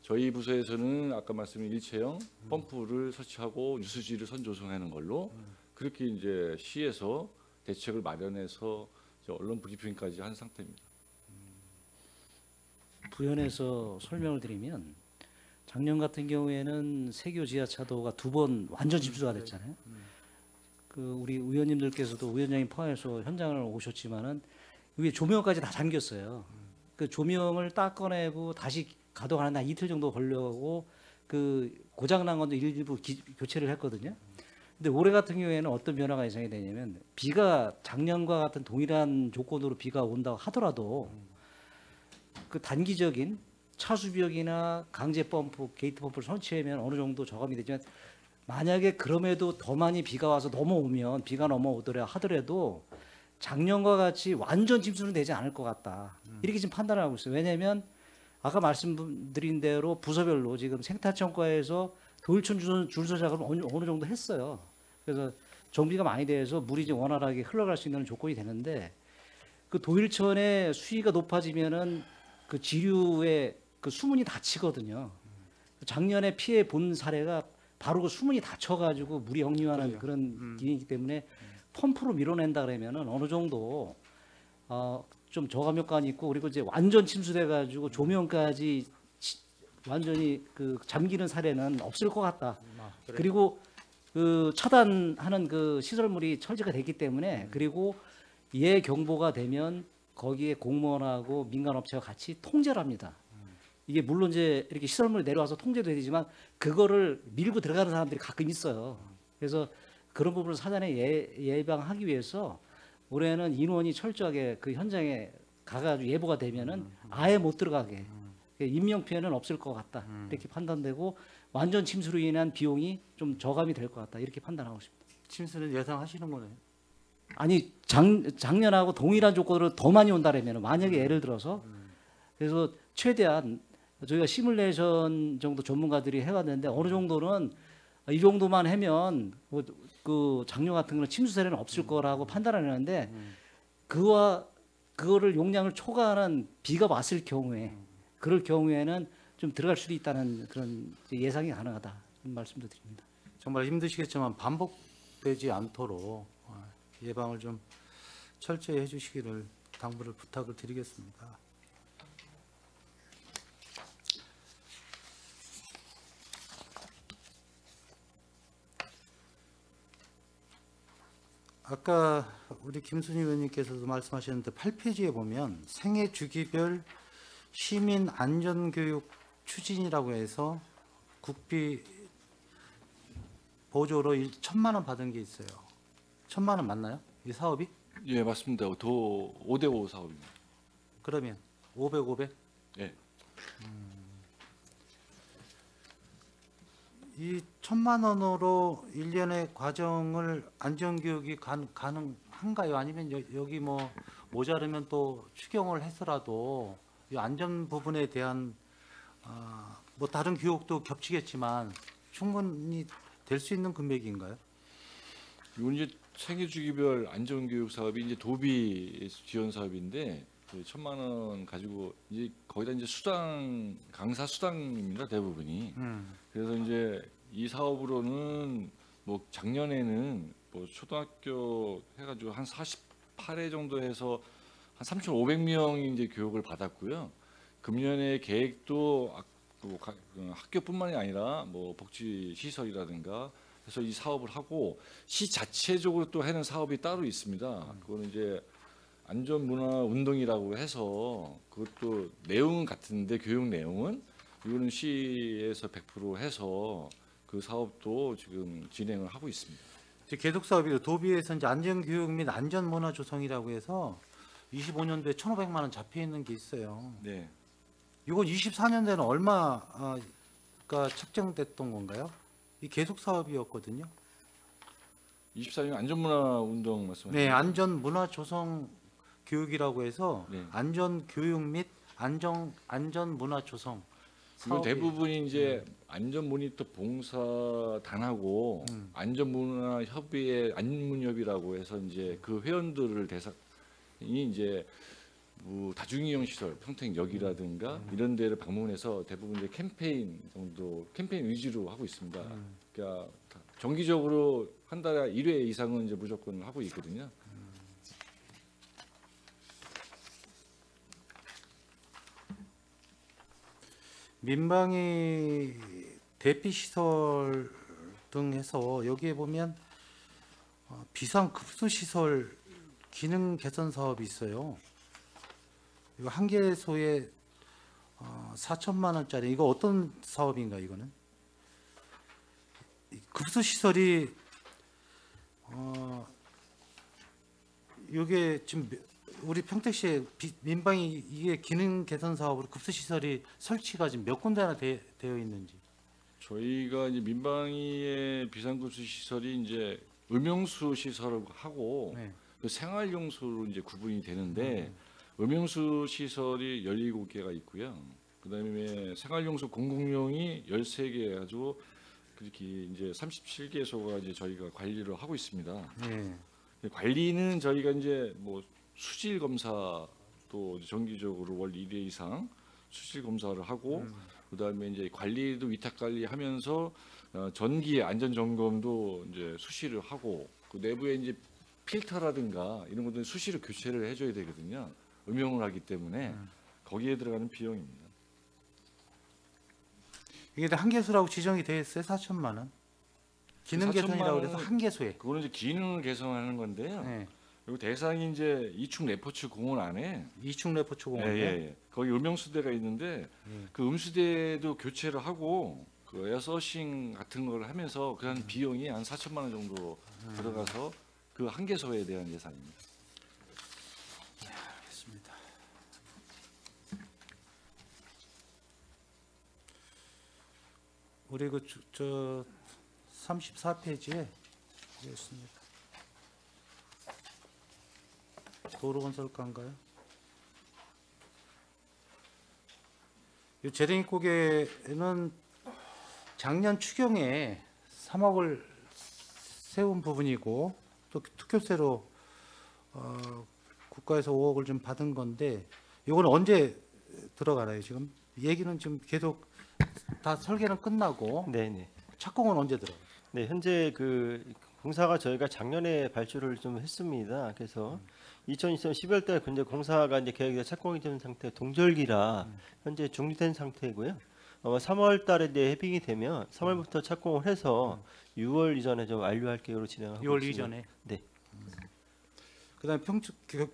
저희 부서에서는 아까 말씀드린 일체형 펌프를 설치하고 유수지를 선 조성하는 걸로 그렇게 이제 시에서 대책을 마련해서 이제 언론 브리핑까지 한 상태입니다. 부연해서 설명을 드리면 작년 같은 경우에는 세교 지하차도가 2번 완전 침수가 됐잖아요. 그 우리 의원님들께서도 위원장님 포함해서 현장을 오셨지만은 위에 조명까지 다 잠겼어요. 그 조명을 딱 꺼내고 다시 가동하는 한 이틀 정도 걸려고 그 고장난 건도 일부 교체를 했거든요. 근데 올해 같은 경우에는 어떤 변화가 예상이 되냐면 비가 작년과 같은 동일한 조건으로 비가 온다고 하더라도 그 단기적인 차수벽이나 강제 펌프, 게이트 펌프를 설치하면 어느 정도 저감이 되지만 만약에 그럼에도 더 많이 비가 와서 넘어오면 비가 넘어오더라 하더라도 작년과 같이 완전 침수는 되지 않을 것 같다. 이렇게 지금 판단을 하고 있어요. 왜냐하면 아까 말씀드린 대로 부서별로 지금 생태하천과에서 도일촌 준설 작업을 어느 정도 했어요. 그래서 정비가 많이 돼서 물이 이제 원활하게 흘러갈 수 있는 조건이 되는데 그 도일천의 수위가 높아지면은 그 지류에 그 수문이 닫히거든요. 작년에 피해 본 사례가 바로 그 수문이 닫혀가지고 물이 역류하는 그런 기능이기 때문에 펌프로 밀어낸다 그러면은 어느 정도 좀 저감 효과는 있고, 그리고 이제 완전 침수돼가지고 조명까지 완전히 그 잠기는 사례는 없을 것 같다. 그리고 그 차단하는 그 시설물이 설치가 됐기 때문에, 그리고 예 경보가 되면 거기에 공무원하고 민간업체와 같이 통제를 합니다. 이게 물론 이제 이렇게 시설물이 내려와서 통제도 되지만 그거를 밀고 들어가는 사람들이 가끔 있어요. 그래서 그런 부분을 사전에 예방하기 위해서 올해는 인원이 철저하게 그 현장에 가가지고 예보가 되면은 아예 못 들어가게, 인명 피해는 없을 것 같다 이렇게 판단되고, 완전 침수로 인한 비용이 좀 저감이 될 것 같다 이렇게 판단하고 있습니다. 침수는 예상하시는 거네요. 아니 작년하고 동일한 조건으로 더 많이 온다라면, 만약에 예를 들어서 그래서 최대한 저희가 시뮬레이션 정도 전문가들이 해왔는데 어느 정도는 이 정도만 하면 뭐 그 작년 같은 거는 침수 사례는 없을 거라고 판단하는데, 그거를 용량을 초과하는 비가 왔을 경우에, 그럴 경우에는 좀 들어갈 수도 있다는 그런 예상이 가능하다 이런 말씀도 드립니다. 정말 힘드시겠지만 반복되지 않도록 예방을 좀 철저히 해주시기를 당부를 부탁을 드리겠습니다. 아까 우리 김순희 의원님께서도 말씀하셨는데 8페이지에 보면 생애 주기별 시민 안전교육 추진이라고 해서 국비 보조로 1,000만 원 받은 게 있어요. 1,000만 원 맞나요? 이 사업이? 예, 맞습니다. 5대5 사업입니다. 그러면 500, 500? 예. 이 1,000만 원으로 1년의 과정을 안전교육이 가능한가요? 아니면 여기 뭐 모자르면 또 추경을 해서라도 이 안전 부분에 대한 뭐 다른 교육도 겹치겠지만 충분히 될 수 있는 금액인가요? 이건 이제 생애 주기별 안전교육 사업이 이제 도비 지원 사업인데, 그 1,000만 원 가지고 이제 거기다 이제 수당 강사 수당입니다 대부분이. 그래서 이제 이 사업으로는 뭐 작년에는 뭐 초등학교 해가지고 한 48회 정도 해서 한 3,500명이 이제 교육을 받았고요. 금년의 계획도 그 학교뿐만이 아니라 뭐 복지 시설이라든가 해서 이 사업을 하고 시 자체적으로 또 하는 사업이 따로 있습니다. 그거는 이제 안전문화운동이라고 해서 그것도 내용은 같은데 교육 내용은 이거는 시에서 100% 해서 그 사업도 지금 진행을 하고 있습니다. 이제 계속 사업이 도비에서 이제 안전교육 및 안전문화 조성이라고 해서 25년도에 1,500만 원 잡혀 있는 게 있어요. 네. 이건 24년도에는 얼마가 책정됐던 건가요? 이 계속 사업이었거든요. 24년 안전문화운동 말씀하시죠? 네, 안전문화 조성 교육이라고 해서 네. 안전교육 및 안전문화 조성 이건 사업이- 대부분이 이제 안전모니터 봉사단하고 안전문화협의회 안문협이라고 해서 이제 그 회원들을 대상이 이제 뭐 다중이용 시설, 평택역이라든가 이런 데를 방문해서 대부분 이제 캠페인 위주로 하고 있습니다. 그러니까 정기적으로 한 달에 1회 이상은 이제 무조건 하고 있거든요. 민방위 대피 시설 등 해서 여기에 보면 비상 급수 시설 기능 개선 사업이 있어요. 이거 한 개소에 4천만 원짜리. 이거 어떤 사업인가 이거는? 이 급수 시설이 이게 지금 우리 평택시에 민방위 이게 기능 개선 사업으로 급수 시설이 설치가 지금 몇 군데나 되어 있는지. 저희가 이제 민방위의 비상급수 시설이 이제 음용수 시설하고 네. 그 생활용수로 이제 구분이 되는데 음용수 시설이 17개가 있고요. 그다음에 생활용수 공공용이 13개 가지고 그렇게 이제 37개소가 이제 저희가 관리를 하고 있습니다. 네. 관리는 저희가 이제 뭐 수질 검사도 정기적으로 월 1회 이상 수질 검사를 하고 그다음에 이제 관리도 위탁 관리하면서 전기 안전 점검도 이제 수시를 하고 그 내부에 이제 필터라든가 이런 것들 수시로 교체를 해줘야 되거든요. 음용을 하기 때문에 거기에 들어가는 비용입니다. 이게 한 개수라고 지정이 돼 있어요. 4천만 원. 기능 4천만 개선이라고 그래서 원은 한 개수에. 그거는 이제 기능을 개선하는 건데요. 네. 그리고 대상이 이제 이충 레포츠 공원 안에 이충 레포츠 공원. 예. 거기 음용수대가 있는데 그 음수대도 교체를 하고 그 에어서싱 같은 걸 하면서 그 한 비용이 한 4천만 원 정도 들어가서 그 한 개소에 대한 예산입니다. 알겠습니다. 우리 저 34페이지에 있습니다. 도로건설과인가요? 이 재래기고개는 작년 추경에 3억을 세운 부분이고 또 특효세로 국가에서 5억을 좀 받은 건데 이건 언제 들어가나요? 지금 얘기는 지금 계속 다 설계는 끝나고 네네. 착공은 언제 들어가요? 네, 현재 그 공사가 저희가 작년에 발주를 좀 했습니다. 그래서 2023년 12월달 근데 공사가 이제 계획에 착공이 된 상태 동절기라 현재 중지된 상태고요. 아마 3월달에 이제 해빙이 되면 3월부터 착공을 해서 6월 이전에 좀 완료할 계획으로 진행하고 6월 있습니다. 이전에. 네. 그다음에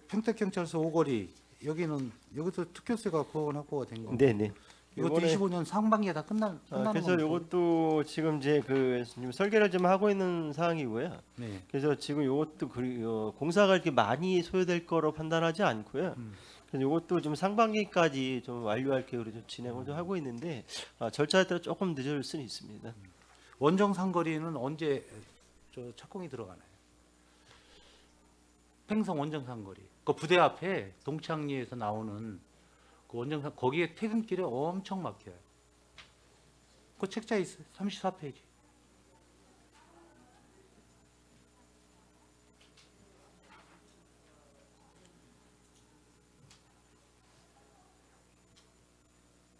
평택경찰서 오거리 여기도 특효세가 9억원 확보가 된 거. 네네. 이것도 요번에 25년 상반기에 다 끝나는 그래서 겁니까? 이것도 지금 이제 그 지금 설계를 좀 하고 있는 상황이고요. 네. 그래서 지금 이것도 공사가 이렇게 많이 소요될 거로 판단하지 않고요. 그래서 이것도 좀 상반기까지 좀 완료할 계획으로 좀 진행을 좀 하고 있는데 절차에 따라 조금 늦을 수는 있습니다. 원정 상거리는 언제 착공이 들어가나요? 팽성 원정 상거리. 그 부대 앞에 동창리에서 나오는 그 원정 상 거기에 퇴근길에 엄청 막혀요. 그 책자에 있어요. 34페이지.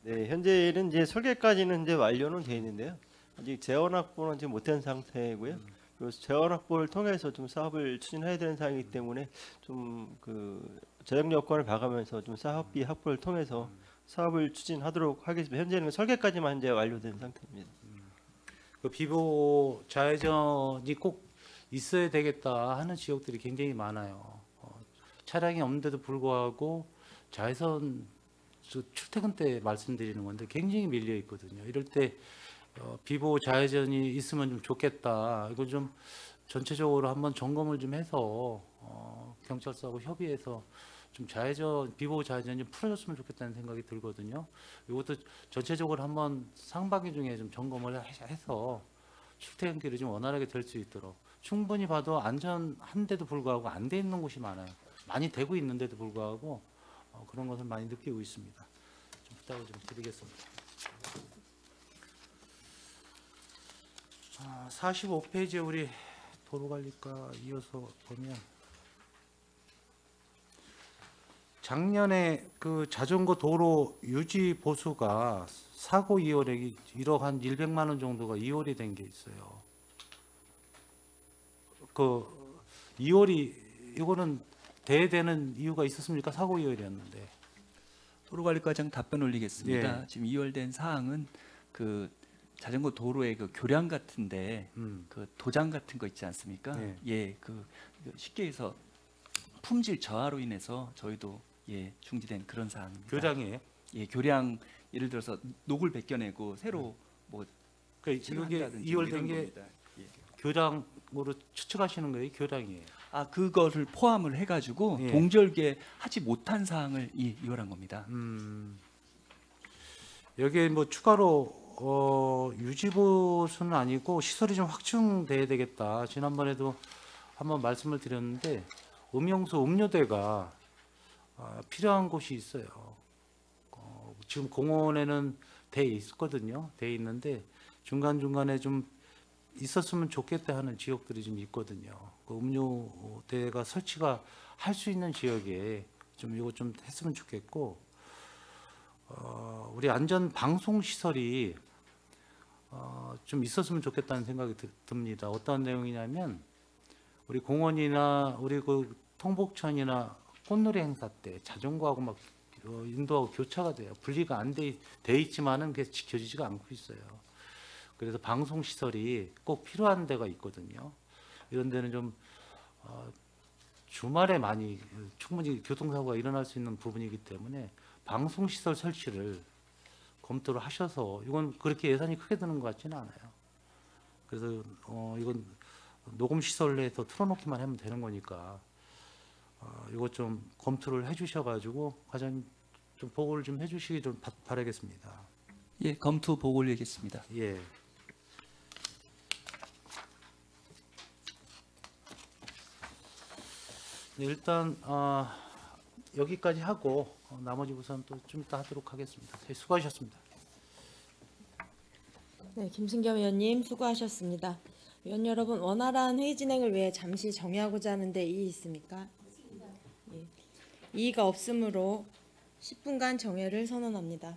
네, 현재는 이제 설계까지는 이제 완료는 돼 있는데요. 아직 재원 확보는 지금 못된 상태고요. 그리고 재원 확보를 통해서 좀 사업을 추진해야 되는 상황이기 때문에 좀 그 재정 여건을 봐가면서 좀 사업비 확보를 통해서 사업을 추진하도록 하겠습니다. 현재는 설계까지만 이제 완료된 상태입니다. 그 비보 좌회전이 꼭 있어야 되겠다 하는 지역들이 굉장히 많아요. 차량이 없는데도 불구하고 좌회전 출퇴근 때 말씀드리는 건데 굉장히 밀려 있거든요. 이럴 때 비보 좌회전이 있으면 좀 좋겠다. 이거 좀 전체적으로 한번 점검을 좀 해서 경찰서하고 협의해서 좀 비보 좌회전 좀 풀어줬으면 좋겠다는 생각이 들거든요. 이것도 전체적으로 한번 상반기 중에 좀 점검을 해서 출퇴근길이 좀 원활하게 될 수 있도록 충분히 봐도 안전한데도 불구하고 안 돼 있는 곳이 많아요. 많이 되고 있는데도 불구하고 그런 것을 많이 느끼고 있습니다. 좀 부탁을 좀 드리겠습니다. 45페이지에 우리 도로관리과 이어서 보면 작년에 그 자전거 도로 유지 보수가 사고 이월액이 1억 한 100만 원 정도가 이월이 된 게 있어요. 그 이월이 이거는 대되는 이유가 있었습니까? 사고 이월이었는데. 도로관리과장 답변 올리겠습니다. 예. 지금 이월된 사항은 그 자전거 도로의 그 교량 같은데 그 도장 같은 거 있지 않습니까? 예. 예, 그 쉽게 해서 품질 저하로 인해서 저희도 예 중지된 그런 사항입니다. 교량이에요. 예, 교량 예를 들어서 녹을 벗겨내고 새로 뭐 그러니까 이게 칠한다든지 이월된 이런 게 겁니다. 예. 교량으로 추측하시는 거예요? 교량이에요. 아 그거를 포함을 해가지고 예. 동절계 하지 못한 사항을 이월한 겁니다. 여기에 뭐 추가로 유지보수는 아니고 시설이 좀 확충돼야 되겠다. 지난번에도 한번 말씀을 드렸는데 음용수 음료대가 필요한 곳이 있어요. 지금 공원에는 돼 있거든요. 돼 있는데 중간중간에 좀 있었으면 좋겠다 하는 지역들이 좀 있거든요. 그 음료대가 설치가 할 수 있는 지역에 좀 이거 좀 했으면 좋겠고, 우리 안전 방송 시설이 좀 있었으면 좋겠다는 생각이 듭니다. 어떤 내용이냐면 우리 공원이나 우리 그 통복천이나 꽃놀이 행사 때 자전거하고 막 인도하고 교차가 돼요. 분리가 안 돼 있지만은 그게 지켜지지가 않고 있어요. 그래서 방송 시설이 꼭 필요한 데가 있거든요. 이런 데는 좀 주말에 많이 충분히 교통사고가 일어날 수 있는 부분이기 때문에 방송 시설 설치를 검토를 하셔서 이건 그렇게 예산이 크게 드는 것 같지는 않아요. 그래서 이건 녹음 시설에서 틀어놓기만 하면 되는 거니까 이거 좀 검토를 해주셔가지고 과장님 좀 보고를 좀 해주시기 좀 바라겠습니다. 예, 검토 보고 올리겠습니다. 예. 네, 일단 여기까지 하고 나머지 부서는 또 좀 이따 하도록 하겠습니다. 네, 수고하셨습니다. 네, 김승겸 의원님 수고하셨습니다. 의원 여러분, 원활한 회의 진행을 위해 잠시 정의하고자 하는데 이의 있습니까? 예. 이의가 없으므로 10분간 정회를 선언합니다.